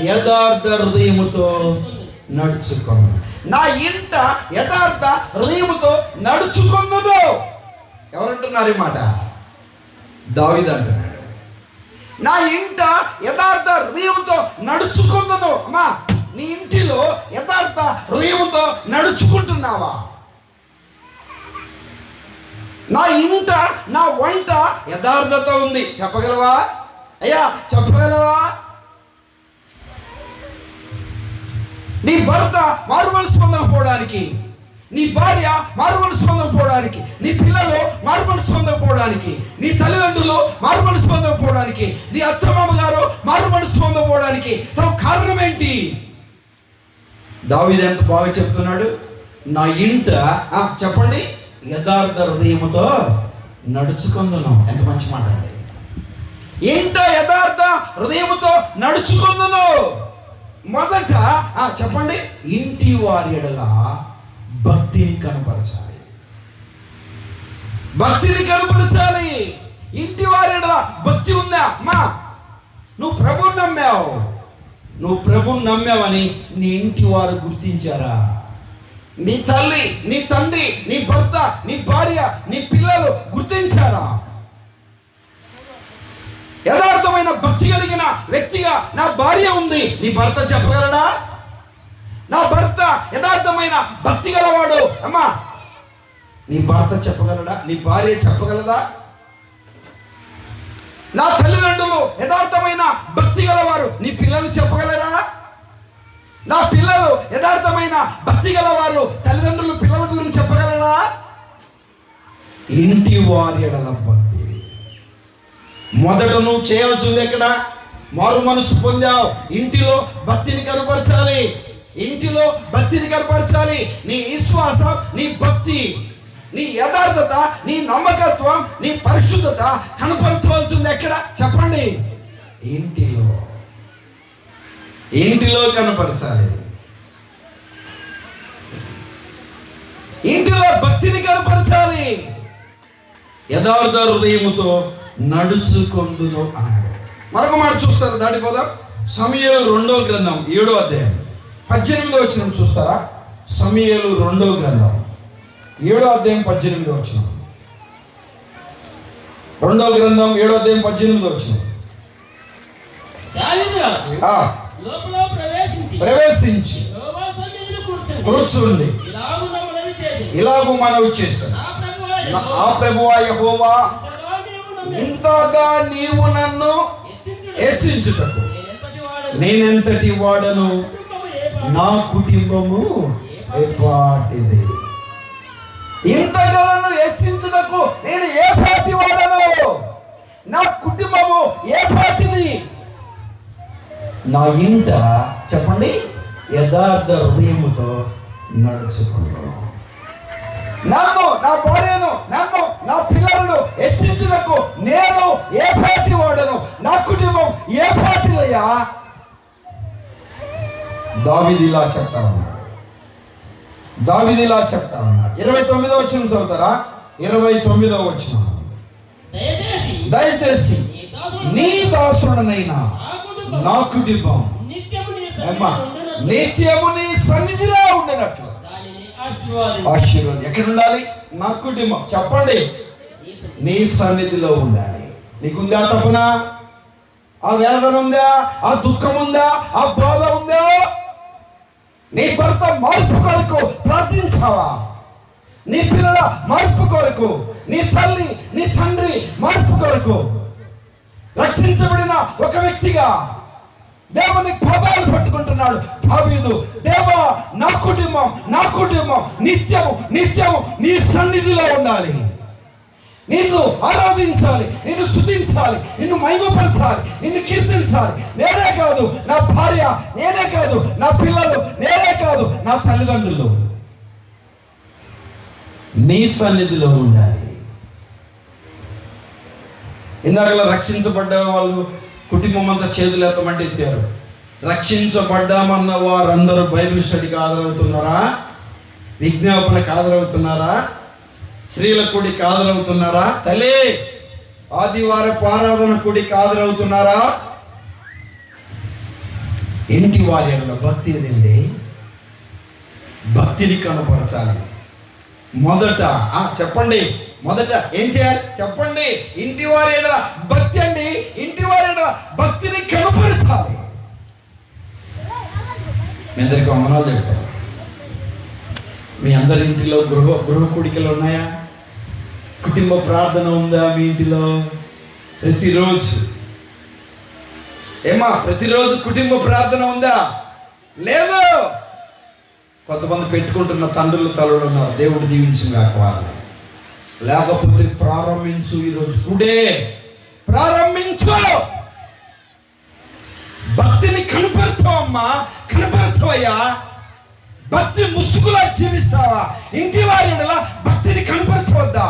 యథార్థ హృదయముతో నడుచుకొను. నా ఇంట యథార్థ హృదయముతో నడుచుకొందును. ఎవరంటున్నారు ఈ మాట? దావీదు అంటున్నాడు. నా ఇంట యథార్థ హృదయముతో నడుచుకొందును. అమ్మా, నీ ఇంటిలో యథార్థ హృదయముతో నడుచుకుంటున్నావా? నా ఇంట నా వంట యథార్థత ఉంది చెప్పగలవా? అయ్యా చెప్పగలవా? నీ భర్త మారు మనసు పొందకపోవడానికి, నీ భార్య మారు మనసు పొందకపోవడానికి, నీ పిల్లలు మారు మనసు పొందకపోవడానికి, నీ తల్లిదండ్రులు మారు మనసు పొందకపోవడానికి, నీ అత్తమామ గారు మారు మనసు పొందకపోవడానికి కారణం ఏంటి? దావీదు ఎంత బాగా చెప్తున్నాడు. నా ఇంట చెప్పండి యథార్థ హృదయముతో నడుచుకుందును. ఎంత మంచి మాట అండి. ఇంట యథార్థ హృదయముతో నడుచుకుందును. మొదట చెప్పండి ఇంటి వారి ఎడల భక్తిని కనపరచాలి. భక్తిని కనపరచాలి. ఇంటి వారి ఎడల భక్తి ఉందా? అమ్మా, నువ్వు ప్రభువుని నమ్మావు, నువ్వు ప్రభువుని నమ్మావని నీ ఇంటి వారు గుర్తించారా? నీ తల్లి, నీ తండ్రి, నీ భర్త, నీ భార్య, నీ పిల్లలు గుర్తించారా? యథార్థమైన భక్తి కలిగిన వ్యక్తిగా నా భార్య ఉంది, నీ భర్త చెప్పగలడా? నా భర్త యథార్థమైన భక్తి గలవాడు, అమ్మా నీ భర్త చెప్పగలడా? నీ భార్య చెప్పగలదా? నా తల్లిదండ్రులు యథార్థమైన భక్తి గలవారు, నీ పిల్లలు చెప్పగలరా? నా పిల్లలు యథార్థమైన భక్తి గలవారు, తల్లిదండ్రులు పిల్లల గురించి చెప్పగలరా? ఇంటి వారి ఎడల భక్తి. మొదట నువ్వు చేయాల్సింది ఎక్కడ? మారు మనసు పొందావు, ఇంటిలో భక్తిని కనపరచాలి. ఇంటిలో భక్తిని కనపరచాలి. నీ విశ్వాసం, నీ భక్తి, నీ యథార్థత, నీ నమ్మకత్వం, నీ పరిశుద్ధత కనపరచవలసింది ఎక్కడ చెప్పండి? ఇంటిలో. ఇంటిలో కనపరచాలి. ఇంటిలో భక్తిని కనపరచాలి. యథార్థ హృదయముతో నడుచుకొందును అన్నాడు. మరొక మాట చూస్తారు, దాటిపోదాం. సమూయేలు 2వ గ్రంథం 7వ అధ్యాయం 18వ వచనం చూస్తారా? సమూయేలు 2వ గ్రంథం 7వ అధ్యాయం 18వ వచనం. 2వ గ్రంథం 7వ అధ్యాయం 18వ వచనం. ప్రవేశించి కూర్చుంది ఇలాగూ మనవి చేశాను, ఆ ప్రభువా యెహోవా, ఇంతగా నీవు నన్ను హెచ్చించుటకు నేనెంతటి వాడను, నా కుటుంబము ఎపాటిది. ఇంతగా నన్ను హెచ్చించుటకు నేను ఏ పాటి వాడను, నా కుటుంబము ఏ పాటిది. నా ఇంట చెప్పండి యథార్థ హృదయముతో నడుచుకుంటాను. నన్ను, నా భార్యను, నన్ను, నా పిల్లలను హెచ్చించుటకు నేను ఏ పాటి వాడను, నా కుటుంబం ఏ పాటిదయ్యా. దావీదు ఇలా చెప్తా ఉన్నాడు. దావీదు ఇలా చెప్తా ఉన్నాడు. 29వ వచనం చదువుతారా? 29వ వచనం. దయచేసి నీ దాసుడనైనా నా కుటుంబం నిత్యము నీ సన్నిధిలో ఉండనట్లు ఆశీర్వాదం. ఎక్కడ ఉండాలి? నా కుటుంబం చెప్పండి నీ సన్నిధిలో ఉండాలి. నీకుందా తపన? ఆ వేదన ఉందా, ఆ దుఃఖం ఉందా, ఆ బాధ ఉందా? నీ భర్త మార్పు కొరకు ప్రార్థించావా? నీ పిల్లల మార్పు కొరకు, నీ తల్లి నీ తండ్రి మార్పు కొరకు రక్షించబడిన ఒక వ్యక్తిగా దేవుని పాదాలు పట్టుకుంటున్నాడు దావీదు. దేవా, నా కుటుంబం నిత్యము నీ సన్నిధిలో ఉండాలి. నిన్ను ఆరాధించాలి, నిన్ను స్తుతించాలి, నిన్ను మహిమపరచాలి, నిన్ను కీర్తించాలి. నేనే కాదు నా భార్య, నేనే కాదు నా పిల్లలు, నేనే కాదు నా తల్లిదండ్రులు నీ సన్నిధిలో ఉండాలి. ఇందాకలా రక్షించబడ్డ వాళ్ళు కుటుంబం అంతా చేతులు ఎత్తమంటే ఎత్తారు. రక్షించబడ్డామన్న వారందరూ బైబిల్ స్టడీకి హాజరవుతున్నారా? విజ్ఞాపనకు హాజరవుతున్నారా? స్త్రీల కూడికి హాజరవుతున్నారా? తల్లి, ఆదివారపు ఆరాధన కూడికి హాజరవుతున్నారా? ఇంటి వారి భక్తి ఏదండి? భక్తిని కనపరచాలి. మొదట మొదట ఏం చేయాలి చెప్పండి? ఇంటి వారి ఎడల భక్తి అండి. ఇంటి వారి ఎడల భక్తిని కనపరచాలి. మీ అందరికీ వందనాలు చెప్తాను. మీ అందరి ఇంటిలో గృహ కూడికలు ఉన్నాయా? కుటుంబ ప్రార్థన ఉందా మీ ఇంటిలో? ప్రతిరోజు కుటుంబ ప్రార్థన ఉందా? లేదు. కొంతమంది పెట్టుకుంటున్న తండ్రులు తల్లులు ఉన్నారు. దేవుడు దీవించుగాక వాళ్ళని. లేకపోతే ప్రారంభించు. ఈరోజు టుడే ప్రారంభించు. భక్తిని కనపరచవమ్మా, కనపరచవయ్యా. భక్తి ముసుగులా జీవిస్తావా? ఇంటి వారి ఎడల భక్తిని కనపరచవద్దా?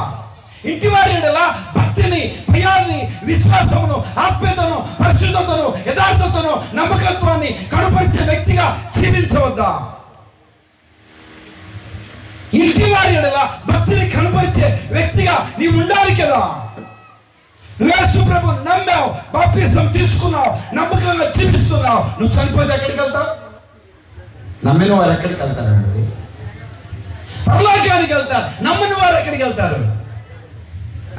ఇంటి వారి ఎడల భక్తిని, భయాన్ని, విశ్వాసమును, ఆత్మీయతను, పరిశుద్ధతను, యథార్థతను, నమ్మకత్వాన్ని కనపరిచే వ్యక్తిగా జీవించవద్దా? ఇంటి వారి ఎడల భక్తిని కనపరిచే వ్యక్తిగా నీవు ఉండాలి కదా. నువ్వు యేసు ప్రభువుని నమ్మావు, బాప్తిసం తీసుకున్నావు, నమ్మకంగా జీవిస్తున్నావు. నువ్వు చనిపోతే ఎక్కడికి వెళ్తావు? నమ్మిన వారు ఎక్కడికి వెళ్తారండి? పరలోకానికి వెళ్తారు. నమ్మని వారు ఎక్కడికి వెళ్తారు?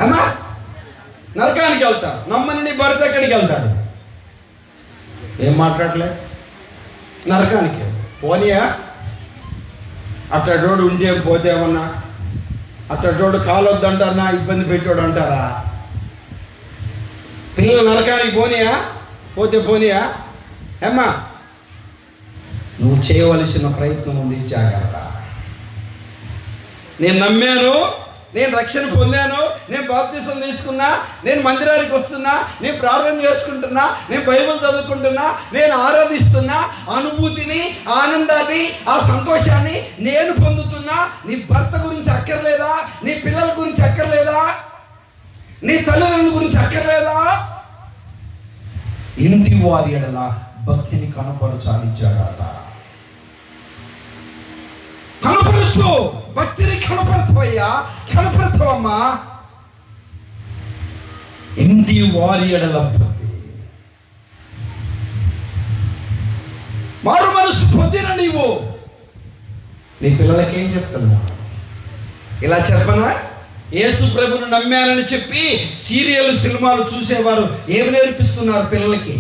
అమ్మా, నరకానికి వెళ్తారు. నమ్మని నీ భర్త ఎక్కడికి వెళ్తాడు? ఏం మాట్లాడలే? నరకానికి. పోనీయా? అట్టడోడు ఉంటే పోతేమన్నా? అట్టడోడు కాలొద్దంటారా? ఇబ్బంది పెట్టాడు అంటారా? పిల్లలు నరకానికి పోనీయా? ఏమ్మా, నువ్వు చేయవలసిన ప్రయత్నం ఉంది. జాగ్రత్త. నేను నమ్మాను, నేను రక్షణ పొందాను, నేను బాప్తిసం తీసుకున్నా, నేను మందిరానికి వస్తున్నా, నేను ప్రార్థన చేసుకుంటున్నా, నేను బైబిల్ చదువుకుంటున్నా, నేను ఆరాధిస్తున్నా, అనుభూతిని, ఆనందాన్ని, ఆ సంతోషాన్ని నేను పొందుతున్నా. నీ భర్త గురించి అక్కర్లేదా? నీ పిల్లల గురించి అక్కర్లేదా? నీ తల్లిదండ్రుల గురించి అక్కర్లేదా? ఇంటి వారి ఎడల భక్తిని కనపరచాలి. జాగ్రత్త. కనపరచు. భక్తిని కనపరచవయ్యా, కనపరచవమ్మా. ఇంటి వారి ఎడల భక్తి. మారు మనసు పొందిన నీవు నీ పిల్లలకి ఏం చెప్తున్నావు? ఇలా చెప్పనా? యేసు ప్రభువును నమ్మానని చెప్పి సీరియల్ సినిమాలు చూసేవారు ఏమి నేర్పిస్తున్నారు పిల్లలకి?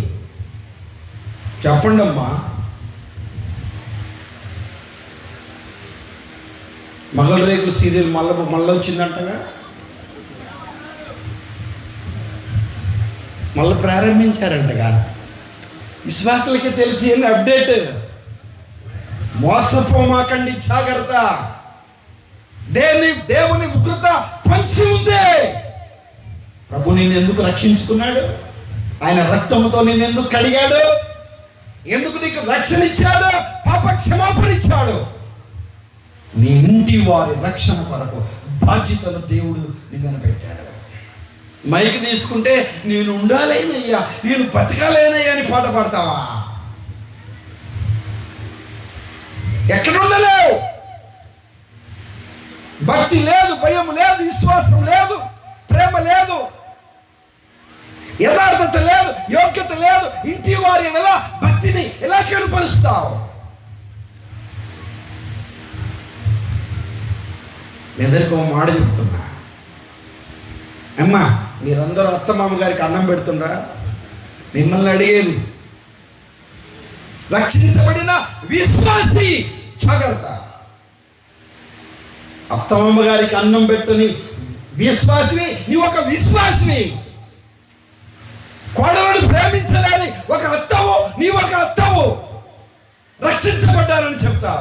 చెప్పండి అమ్మా. మగల రేకులు సీరియల్ మళ్ళీ వచ్చిందంటగా, మళ్ళీ ప్రారంభించారంటగా. విశ్వాసులకి తెలిసి అప్డేట్. మోసపోమాకండి, జాగ్రత్త. దేవుని ఉగ్రత పంచి ఉంది. ప్రభు నిన్ను ఎందుకు రక్షించుకున్నాడు? ఆయన రక్తముతో నిన్ను ఎందుకు కడిగాడు? ఎందుకు నీకు రక్షణ ఇచ్చాడు? పాప క్షమాపణ ఇచ్చాడు. నీ ఇంటి వారి రక్షణ కొరకు బాధ్యతను దేవుడు నిన్ను పెట్టాడు. మైకి తీసుకుంటే నేను ఉండాలేనయ్యా, నేను బతకాలేనయ్యా అని పాట పాడతావా? ఎక్కడ ఉండలేవు. భక్తి లేదు, భయం లేదు, విశ్వాసం లేదు, ప్రేమ లేదు, యథార్థత లేదు, యోగ్యత లేదు. ఇంటి వారి ఎలా భక్తిని ఎలా కనపరుస్తావు? ఎదరికో మాట చెప్తున్నా. అమ్మా, మీరందరూ అత్తమామ గారికి అన్నం పెడుతుండ్రా? మిమ్మల్ని అడిగేది. రక్షించబడిన విశ్వాసి జాగ్రత్త. అత్తమ్మ గారికి అన్నం పెట్టని విశ్వాసివి, నీవు ఒక విశ్వాసివి. కోడలను ప్రేమించలేని ఒక అత్తవు, నీవు ఒక అత్తవు. రక్షించబడ్డారని చెప్తా.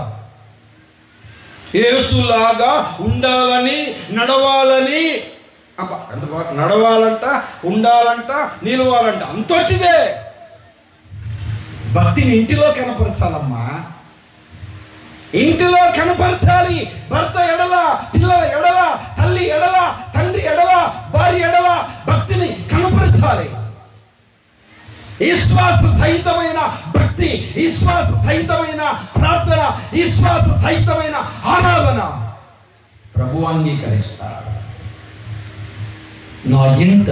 యేసులాగా ఉండాలని, నడవాలని, నడవాలంట, ఉండాలంట, నిలవాలంట, అంతొట్టిదే. భక్తిని ఇంటిలో కనపరచాలమ్మా, ఇంటిలో కనపరచాలి. భర్త ఎడల, పిల్లల ఎడల, తల్లి ఎడల, తండ్రి ఎడల, భార్య ఎడల భక్తిని కనపరచాలి. విశ్వాస సహితమైన భక్తి, విశ్వాస సహితమైన ప్రార్థన, విశ్వాస సహితమైన ఆరాధన ప్రభు అంగీకరిస్తాడు. నా ఇంట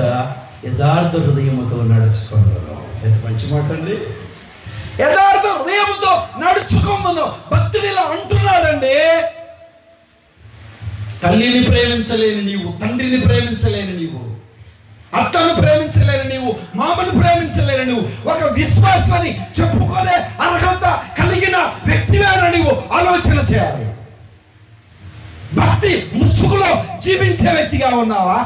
యథార్థ హృదయముతో నడుచుకున్నాను. ఎంత మంచి మాట అండి. యథార్థ హృదయముతో నడుచుకోమను భక్తుడిలా అంటున్నాడండి. తల్లిని ప్రేమించలేని నీవు, తండ్రిని ప్రేమించలేని నీవు, అత్తను ప్రేమించలేని నీవు, మామను ప్రేమించలేని నువ్వు ఒక విశ్వాసాన్ని చెప్పుకునే అర్హత కలిగిన వ్యక్తివేనా నీవు ఆలోచన చేయాలి. భక్తి ముసుగులో జీవించే వ్యక్తిగా ఉన్నావా?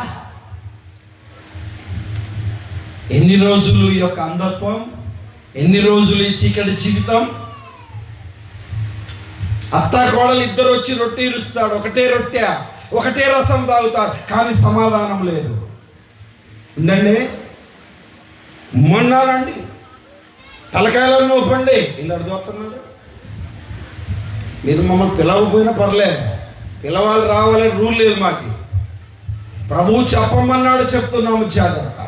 ఎన్ని రోజులు ఈ యొక్క అంధత్వం, ఎన్ని రోజులు ఈ చీకటి జీవితం? అత్త కోడలు ఇద్దరు వచ్చి రొట్టె ఇరుస్తాడు, ఒకటే రొట్టె, ఒకటే రసం తాగుతారు, కానీ సమాధానం లేదు. ఉందండి, మొన్నారండి తలకాయలను నొప్పండి ఇలా అడుగుతున్నారు. మీరు మమ్మల్ని పిలవకపోయినా పర్లేదు, పిలవాలి రావాలని రూల్ లేదు మాకు. ప్రభువు చెప్పమన్నాడు, చెప్తున్నాము జాగ్రత్త.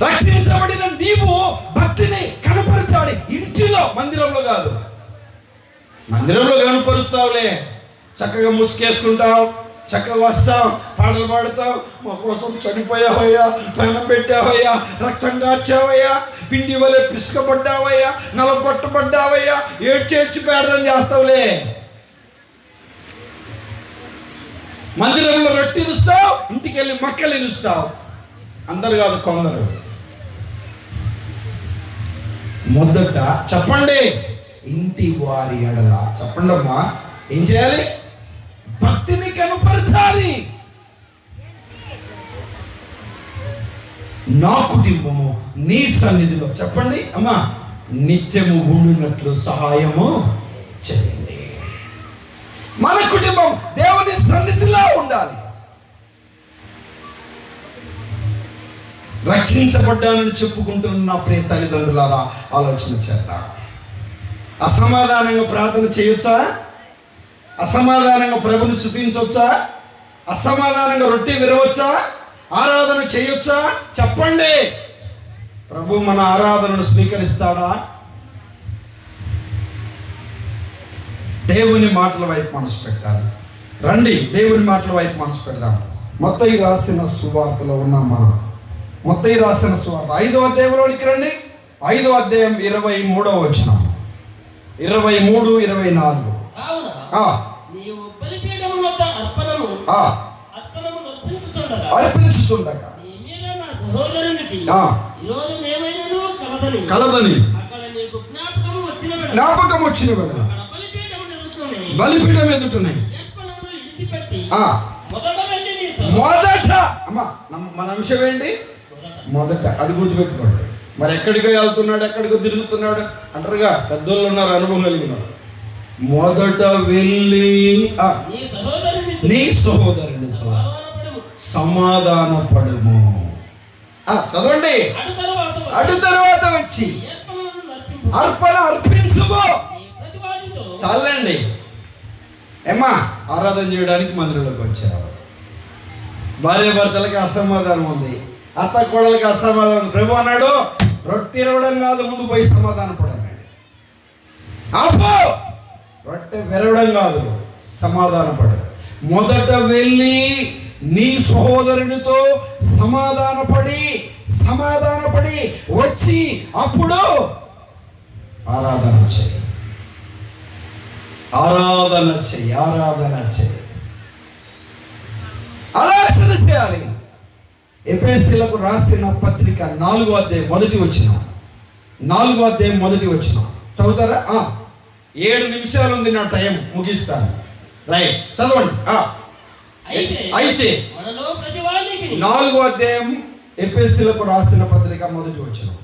రక్షించబడిన నీవు భక్తిని కనపరచాలి ఇంటిలో, మందిరంలో కాదు. మందిరంలో కనపరుస్తావులే, చక్కగా ముసుకేసుకుంటావు, చక్కగా వస్తావు, పాటలు పాడుతావు, మా కోసం చనిపోయావయ్యా, పైన పెట్టావయ్యా, రక్తం కార్చావయ్యా, పిండి వలె పిసుకబడ్డావయ్యా, నలగొట్టబడ్డావయ్యా, ఏడ్చేడ్చి పేడదని చేస్తావులే. మందిరంలో రొట్టె ఇరుస్తావు, ఇంటికి వెళ్ళి మక్కలు ఇరుస్తావు. అందరు కాదు, కొందరు. మొదట చెప్పండి, ఇంటి వారి ఎడల చెప్పండి అమ్మా, ఏం చేయాలి? భక్తిని కనపరచాలి. నా కుటుంబము నీ సన్నిధిలో చెప్పండి అమ్మా, నిత్యము ఉండునట్లు సహాయము చేయండి. మన కుటుంబం దేవుని సన్నిధిలో ఉండాలి. రక్షించబడ్డానని చెప్పుకుంటున్న నా ప్రియ తల్లిదండ్రులారా, ఆలోచన చేద్దాం. అసమాధానంగా ప్రార్థన చేయొచ్చా? అసమాధానంగా ప్రభుని స్తుతించవచ్చా? అసమాధానంగా రొట్టె విరవచ్చా? ఆరాధన చేయొచ్చా? చెప్పండి. ప్రభు మన ఆరాధనను స్వీకరిస్తాడా? దేవుని మాటల వైపు మనసు పెట్టాలి. రండి, దేవుని మాటల వైపు మనసు పెడదాం. మత్తయి రాసిన సువార్తలో ఉన్నామా? మత్తయి రాసిన సువార్త 5వ అధ్యాయంలోనికి రండి. 5వ అధ్యాయం 23వ వచనం, 23, 24. అర్పించుతుండగా కలదని జ్ఞాపకం వచ్చిన బలిపీఠం ఎదుటనే మొదట అమ్మా, మన అంశం ఏంటి? మొదట. అది గుర్తుపెట్టుకోండి. మరి ఎక్కడికో వెళ్తున్నాడు, ఎక్కడికో తిరుగుతున్నాడు అంటారుగా, పెద్దోళ్ళు ఉన్నారు, అనుభవం కలిగిన. మొదట వెళ్ళి నీ సహోదరునితో సమాధాన పడుము. చదవండి. అటు తర్వాత వచ్చి అర్పణ అర్పించుము. చాలండి. ఏమ్మా, ఆరాధన చేయడానికి మందిరంలోకి వచ్చారు. భార్య భర్తలకి అసమాధానం ఉంది, అత్త కోడలకి అసమాధానం ఉంది. ప్రభు అన్నాడు, రొట్టె ఇరవడం కాదు, ముందు పోయి సమాధాన పడన్నాడు. అబ్బో, రొట్టె విరవడం కాదు, సమాధాన పడు. మొదట వెళ్ళి నీ సహోదరునితో సమాధానపడి వచ్చి అప్పుడు ఆరాధన చేయి. ఆలోచన చేయాలి. ఎఫెసీయులకు రాసిన పత్రిక 4వ అధ్యాయం మొదటి వచనం. 4వ అధ్యాయం మొదటి వచనం చదువుతారా? 7 నిమిషాలు ఉంది నా టైం, ముగిస్తాను. రైట్, చదవండి. అయితే 4వ అధ్యాయం ఎఫెసీయులకు రాసిన పత్రిక మొదటి వచనం.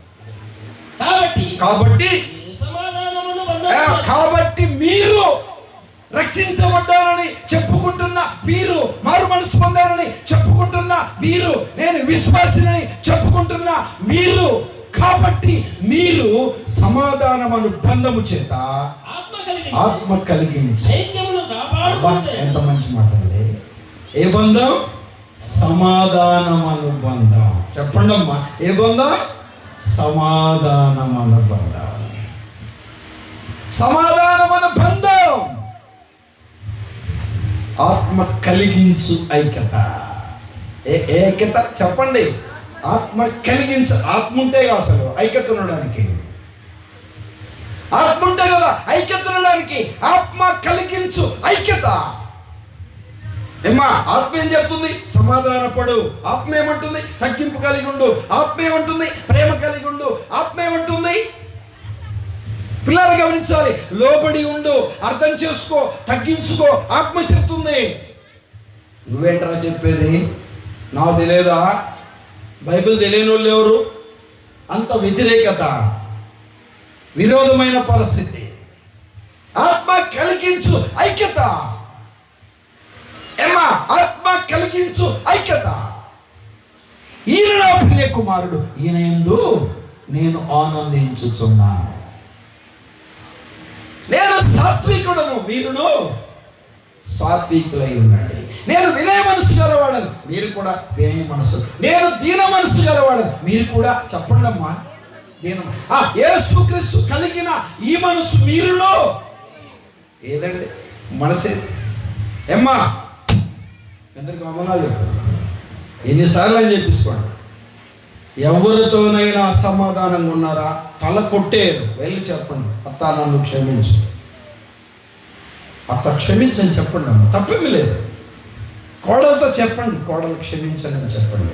కాబట్టి మీరు రక్షించబడ్డారని చెప్పుకుంటున్న మీరు, మారు మనసు పొందారని చెప్పుకుంటున్న మీరు, నేను విశ్వాసినని చెప్పుకుంటున్న మీరు, కాబట్టి మీరు సమాధానమను బంధము చేత ఆత్మ కలిగించి. ఎంత మంచి మాట అండి. ఏ బంధం? సమాధానమను బంధం. చెప్పండి అమ్మా, ఏ బంధం? సమాధానమను బంధం. సమాధానమను బంధం. ఆత్మ కలిగించు ఐక్యత. ఐక్యత చెప్పండి. ఆత్మ కలిగించు. ఆత్మ ఉంటే అసలు ఐక్యత ఉండడానికి, ఆత్మ ఉంటే కదా ఐక్యత ఉండడానికి. ఆత్మ కలిగించు ఐక్యత. ఏమ్మా, ఆత్మ ఏం చెప్తుంది? సమాధానపడు. ఆత్మ ఏమంటుంది? తగ్గింపు కలిగి ఉండు. ఆత్మ ఏమంటుంది? ప్రేమ కలిగి ఉండు. ఆత్మ ఏమంటుంది? పిల్లలు గమనించాలి. లోబడి ఉండు, అర్థం చేసుకో, తగ్గించుకో. ఆత్మ చెప్తుంది. నువ్వేంట్రా చెప్పేది? నాకు తెలియదా? బైబిల్ తెలియని వాళ్ళు ఎవరు? అంత వ్యతిరేకత, విరోధమైన పరిస్థితి. ఆత్మ కలిగించు ఐక్యత. ఏమా, ఆత్మ కలిగించు ఐక్యత. ఈయన నా ప్రియ కుమారుడు, ఈయన యందు నేను ఆనందించుచున్నాను. నేను సాత్వికుడను, మీరును సాత్వికులై ఉండండి. నేను వినయ మనసు గలవాడను, మీరు కూడా వినయ మనసు. నేను దీన మనసు గలవాడను, మీరు కూడా. చెప్పండి అమ్మా, దీనం. యేసుక్రీస్తు కలిగిన ఈ మనసు మీరును ఏదండి? మనసే. ఏమ్మా, ఎందరికి అమనాలు చెప్తాను, ఎన్నిసార్లు అని చెప్పిసుకోండి. ఎవరితోనైనా అసమాధానంగా ఉన్నారా? తల కొట్టేరు, వెళ్ళి చెప్పండి, అత్త నన్ను క్షమించు, అత్త క్షమించని చెప్పండి అమ్మ, తప్పేమీ లేదు. కోడలతో చెప్పండి, కోడలు క్షమించండి అని చెప్పండి.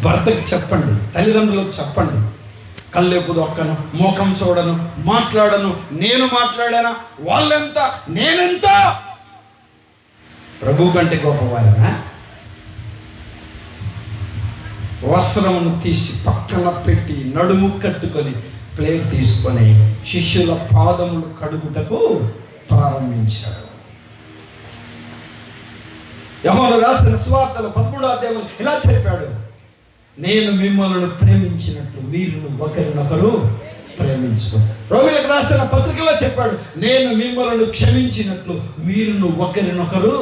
భర్తకి చెప్పండి, తల్లిదండ్రులకు చెప్పండి. కళ్ళెపు దొక్కను, మోకం చూడను, మాట్లాడను. నేను మాట్లాడానా? వాళ్ళెంత, నేనెంత? ప్రభు కంటే గొప్పవారినా? వస్త్రమును తీసి పక్కన పెట్టి నడుము కట్టుకొని ప్లేట్ తీసుకొని శిష్యుల పాదములు కడుగుటకు ప్రారంభించాడు. యోహాను రాసిన సువార్తల 13వ అధ్యాయంలో ఇలా చెప్పాడు, నేను మిమ్మల్ని ప్రేమించినట్లు మీరు ఒకరినొకరు ప్రేమించుకోండి. రోమీయులకు రాసిన పత్రికలో చెప్పాడు, నేను మిమ్మల్ని క్షమించినట్లు మీరు ఒకరినొకరు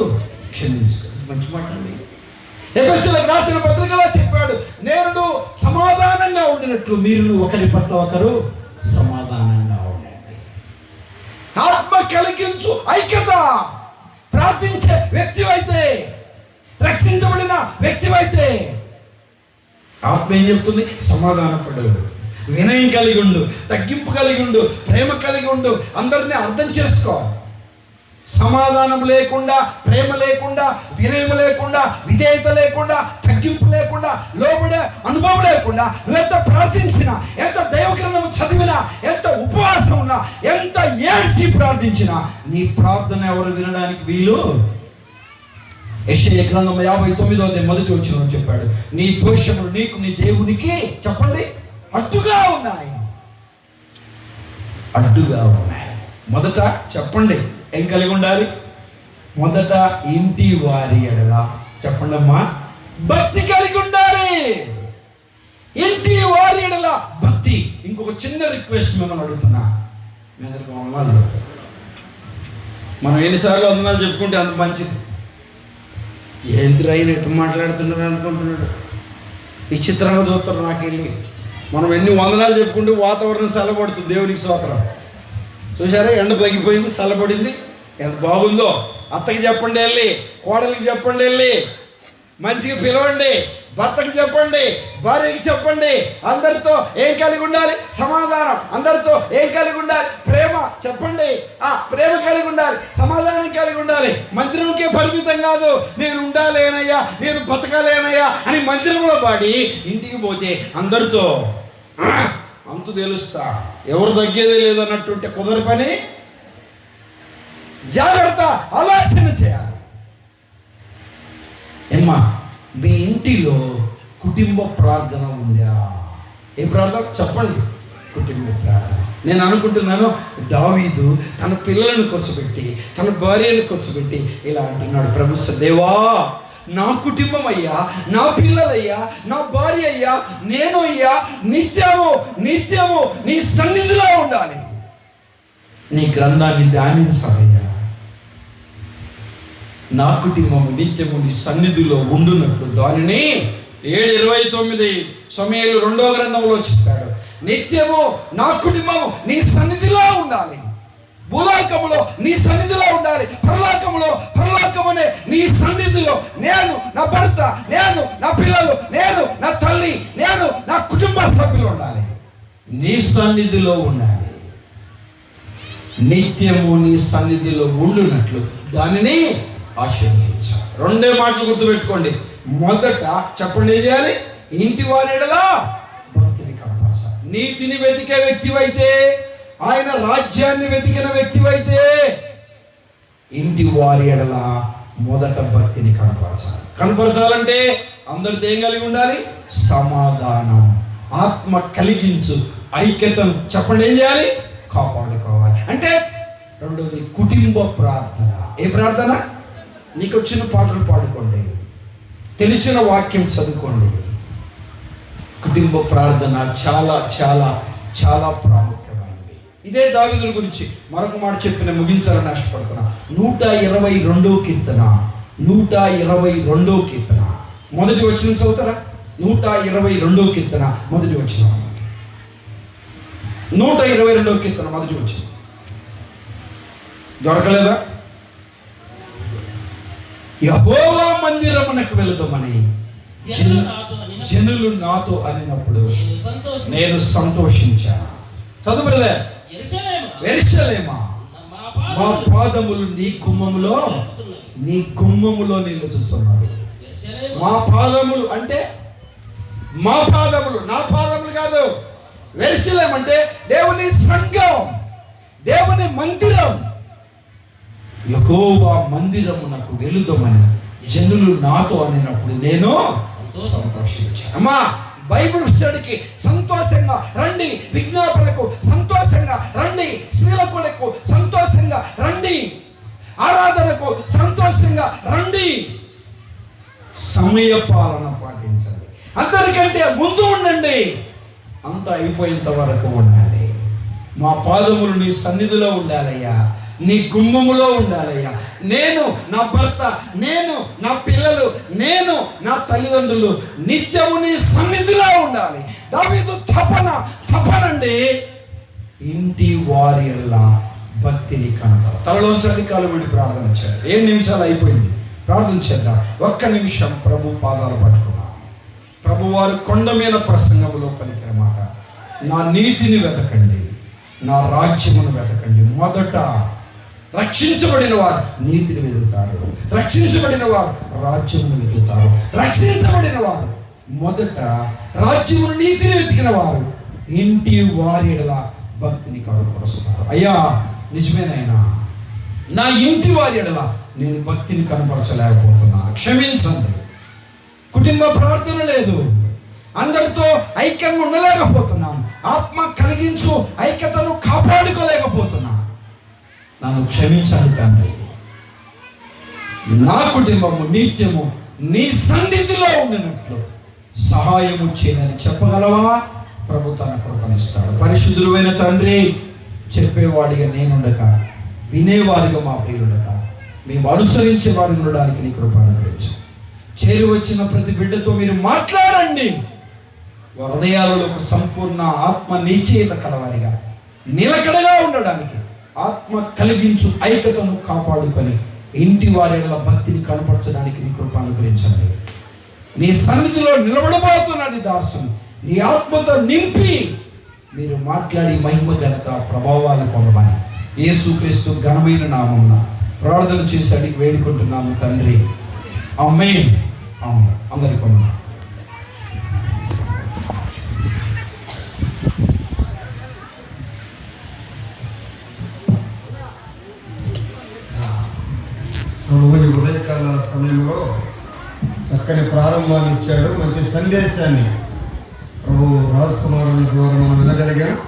క్షమించుకోండి. మంచి మాట అండి. ఎఫెసీయులకు రాసిన పత్రికలో చెప్పాడు, నేను సమాధానంగా ఉండినట్లు మీరు ఒకరి పట్ల ఒకరు సమాధానంగా ఉండండి. ఆత్మ కలిగించు ఐక్యత. ప్రార్థించే వ్యక్తివైతే, రక్షించబడిన వ్యక్తివైతే ఆత్మ ఏం చెప్తుంది? సమాధానపడు, వినయం కలిగి ఉండు, తగ్గింపు కలిగి ఉండు, ప్రేమ కలిగి ఉండు. అందరినీ అర్థం చేసుకో. సమాధానం లేకుండా, ప్రేమ లేకుండా, వినయం లేకుండా, విధేయత లేకుండా, తగ్గింపు లేకుండా, లోబడే అనుభవం లేకుండా నువ్వెంత ప్రార్థించినా, ఎంత దైవగ్రంథం చదివినా, ఎంత ఉపవాసం ఉన్నా, ఎంత ఏడ్చి ప్రార్థించినా నీ ప్రార్థన ఎవరు వినడానికి వీలు? యెషయా గ్రంథం 59వ అధ్యాయం మొదటి వచనం చెప్పాడు, నీ దోషములు నీకు నీ దేవునికి చెప్పండి అడ్డుగా ఉన్నాయి. అడ్డుగా ఉన్నాయి. మొదట చెప్పండి, ఏం కలిగి ఉండాలి? మొదట ఇంటి వారి ఎడల చెప్పండి అమ్మా, భక్తి కలిగి ఉండాలి. ఇంటి వారి ఎడల భక్తి. ఇంకొక చిన్న రిక్వెస్ట్ మిమ్మల్ని అడుగుతున్నా, మీ అందరికి వందనాలు చెప్తాను. మనం ఎన్నిసార్లు వందనాలు చెప్పుకుంటే అంత మంచిది. ఏంటి రైలు ఎట్టు మాట్లాడుతున్నాడు అనుకుంటున్నాడు, విచిత్రంగా చూస్తారు. నాకెళ్ళి మనం ఎన్ని వందనాలు చెప్పుకుంటే వాతావరణం చల్లబడుతుంది. దేవునికి స్తోత్రం. చూసారా, ఎండ తగ్గిపోయింది, చల్లబడింది, ఎంత బాగుందో. అత్తకి చెప్పండి వెళ్ళి, కోడలికి చెప్పండి వెళ్ళి, మంచిగా పిలవండి, భర్తకి చెప్పండి, భార్యకి చెప్పండి. అందరితో ఏం కలిగి ఉండాలి? సమాధానం. అందరితో ఏం కలిగి ఉండాలి? ప్రేమ. చెప్పండి, ప్రేమ కలిగి ఉండాలి, సమాధానం కలిగి ఉండాలి. మందిరంకే పరిమితం కాదు. నేను ఉండాలేనయ్యా, నేను బతకాలేనయ్యా అని మందిరంలో పాడి ఇంటికి పోతే అందరితో అంతు తెలుస్తా, ఎవరు తగ్గేదే లేదన్నట్టుంటే కుదర పని. జాగ్రత్త, ఆలోచన చేయాలి. ఏమ్మా, మీ ఇంటిలో కుటుంబ ప్రార్థన ఉందా? ఏ ప్రార్థన? చెప్పండి. కుటుంబ ప్రార్థన. నేను అనుకుంటున్నాను, దావీదు తన పిల్లలను కూర్చోబెట్టి, తన భార్యను కూర్చోబెట్టి ఇలా అంటున్నాడు, ప్రభు దేవా, నా కుటుంబం అయ్యా, నా పిల్లలయ్యా, నా భార్య అయ్యా, నేను అయ్యా నిత్యము నిత్యము నీ సన్నిధిలో ఉండాలి, నీ గ్రంథాన్ని ధ్యానించాలయ్యా. నా కుటుంబము నిత్యము నీ సన్నిధిలో ఉండునట్లు దానిని 7:29 సమూయేలు 2వ గ్రంథంలో చెప్పాడు. నిత్యము నా కుటుంబము నీ సన్నిధిలో ఉండాలి. భూలోకములో నీ సన్నిధిలో ఉండాలి, పరలోకమునే నీ సన్నిధిలో నేను, నా భర్త, నేను, నా పిల్లలు, నేను, నా తల్లి, నేను, నా కుటుంబ సభ్యులు ఉండాలి. నీ సన్నిధిలో ఉండాలి. నిత్యము నీ సన్నిధిలో ఉండునట్లు దానిని ఆశీర్వదించాలి. 2 మాటలు గుర్తుపెట్టుకోండి. మొదట చెప్పండి, ఏం చేయాలి? ఇంటి వారి ఎడల భక్తిని కనపరచాలి. నీతిని వెతికే వ్యక్తివైతే, ఆయన రాజ్యాన్ని వెతికిన వ్యక్తివైతే, ఇంటి వారి ఎడల మొదట భక్తిని కనపరచాలి. కనపరచాలంటే అందరితో ఏం కలిగి ఉండాలి? సమాధానం, ఆత్మ కలిగించు ఐక్యతను చెప్పండి, ఏం చేయాలి? కాపాడుకోవాలి. అంటే రెండోది కుటుంబ ప్రార్థన. ఏ ప్రార్థన? నీకు వచ్చిన పాటలు పాడుకోండి, తెలిసిన వాక్యం చదువుకోండి. కుటుంబ ప్రార్థన చాలా చాలా చాలా ప్రాముఖ్యమైనది. ఇదే దావీదు గురించి మరొక మాట చెప్పిన ముగించాలని ఆశపడుతున్నా. 122వ కీర్తన, 122వ కీర్తన మొదటి వచనం చదువుతారా? 122వ కీర్తన మొదటి వచనం. 122వ కీర్తన మొదటి వచనం దొరకలేదా? యెహోవా మందిరమునకు వెళుదామని జనులు నాతో అనినప్పుడు నేను సంతోషించాను. చదువులే, యెరూషలేమా, మా పాదములు నీ గుమ్మములో నిలుచుచున్నాడు. మా పాదములు అంటే మా పాదములు, నా పాదములు కాదు. యెరూషలేం అంటే దేవుని సంఘం, దేవుని మందిరం. యెహోవా మందిరమునకు వెళుదామని జనులు నాతో అనినప్పుడు నేను సంతోషించాను. అమ్మా, బైబిల్ స్టడీకి సంతోషంగా రండి, విజ్ఞాపనకు సంతోషంగా రండి, స్త్రీలకు సంతోషంగా రండి, ఆరాధనకు సంతోషంగా రండి. సమయ పాలన పాటించండి. అందరికంటే ముందు ఉండండి, అంతా అయిపోయేంత వరకు ఉండాలి. మా పాదములు నీ సన్నిధిలో ఉండాలయ్యా, నీ గుమ్మములో ఉండాలయ్యా. నేను, నా భర్త, నేను, నా పిల్లలు, నేను, నా తల్లిదండ్రులు నిత్యము నీ సన్నిధిలో ఉండాలి. దావీదు తపనండి, ఇంటి వారియల్లా భక్తిని కనపడ. తలలోంచి అధికాలు విడి ప్రార్థన చేయాలి. 7 నిమిషాలు అయిపోయింది, ప్రార్థన చేద్దాం. 1 నిమిషం ప్రభు పాదాలు పట్టుకుందాం. ప్రభు వారు కొండ మీద ప్రసంగంలో పలికిన మాట, నా నీతిని వెతకండి, నా రాజ్యమును వెతకండి. మొదట రక్షించబడిన వారు నీతిని వెతుకుతారు, రక్షించబడిన వారు రాజ్యమును వెతుకుతారు. రక్షించబడిన వారు మొదట రాజ్యమును నీతిని వెతికిన వారు ఇంటి వారి ఎడల భక్తిని కనపరుస్తారు. అయ్యా, నిజమేనైనా నా ఇంటి వారి ఎడల నేను భక్తిని కనపరచలేకపోతున్నాను, క్షమించండి. కుటుంబ ప్రార్థన లేదు, అందరితో ఐక్యంగా ఉండలేకపోతున్నాం, ఆత్మ కలిగించు ఐక్యతను కాపాడుకోలేకపోతున్నాం. నన్ను క్షమించండి తండ్రి. నా కుటుంబము నిత్యము నీ సన్నిధిలో ఉండినట్లు సహాయము చేయని చెప్పగలవా? ప్రభు తన కృపనిస్తాడు. పరిశుద్ధుడైన తండ్రి, చెప్పేవాడిగా నేనుండక, వినేవారిగా మా ప్రియుడక, మేము అనుసరించే వారిని ఉండడానికి నీ కృప అనుగ్రహించు. చేరి వచ్చిన ప్రతి బిడ్డతో మీరు మాట్లాడండి. హృదయాలలో ఒక సంపూర్ణ ఆత్మ నిశ్చయిత కలవారిగా నిలకడగా ఉండడానికి ఆత్మ కలిగించు ఐక్యతను కాపాడుకొని ఇంటి వారి భక్తిని కనపరచడానికి నీ కృప అనుగ్రహించండి. నీ సన్నిధిలో నిలబడబోతున్నాడు దాసుని నీ ఆత్మతో నింపి మీరు మాట్లాడి మహిమ ఘనత ప్రభావాలు పొందమని యేసుక్రీస్తు ఘనమైన నామమున ప్రార్థన చేసి అడిగి వేడుకుంటున్నాము తండ్రి. ఆమేన్. ఆమేన్. అందరికీ వందనాలు. ప్రభువు ఈ ఉదయకాల సమయంలో చక్కని ప్రారంభాన్ని ఇచ్చాడు. మంచి సందేశాన్ని ప్రభు రాజ్ కుమారుని ద్వారా మనం వినగలిగాం.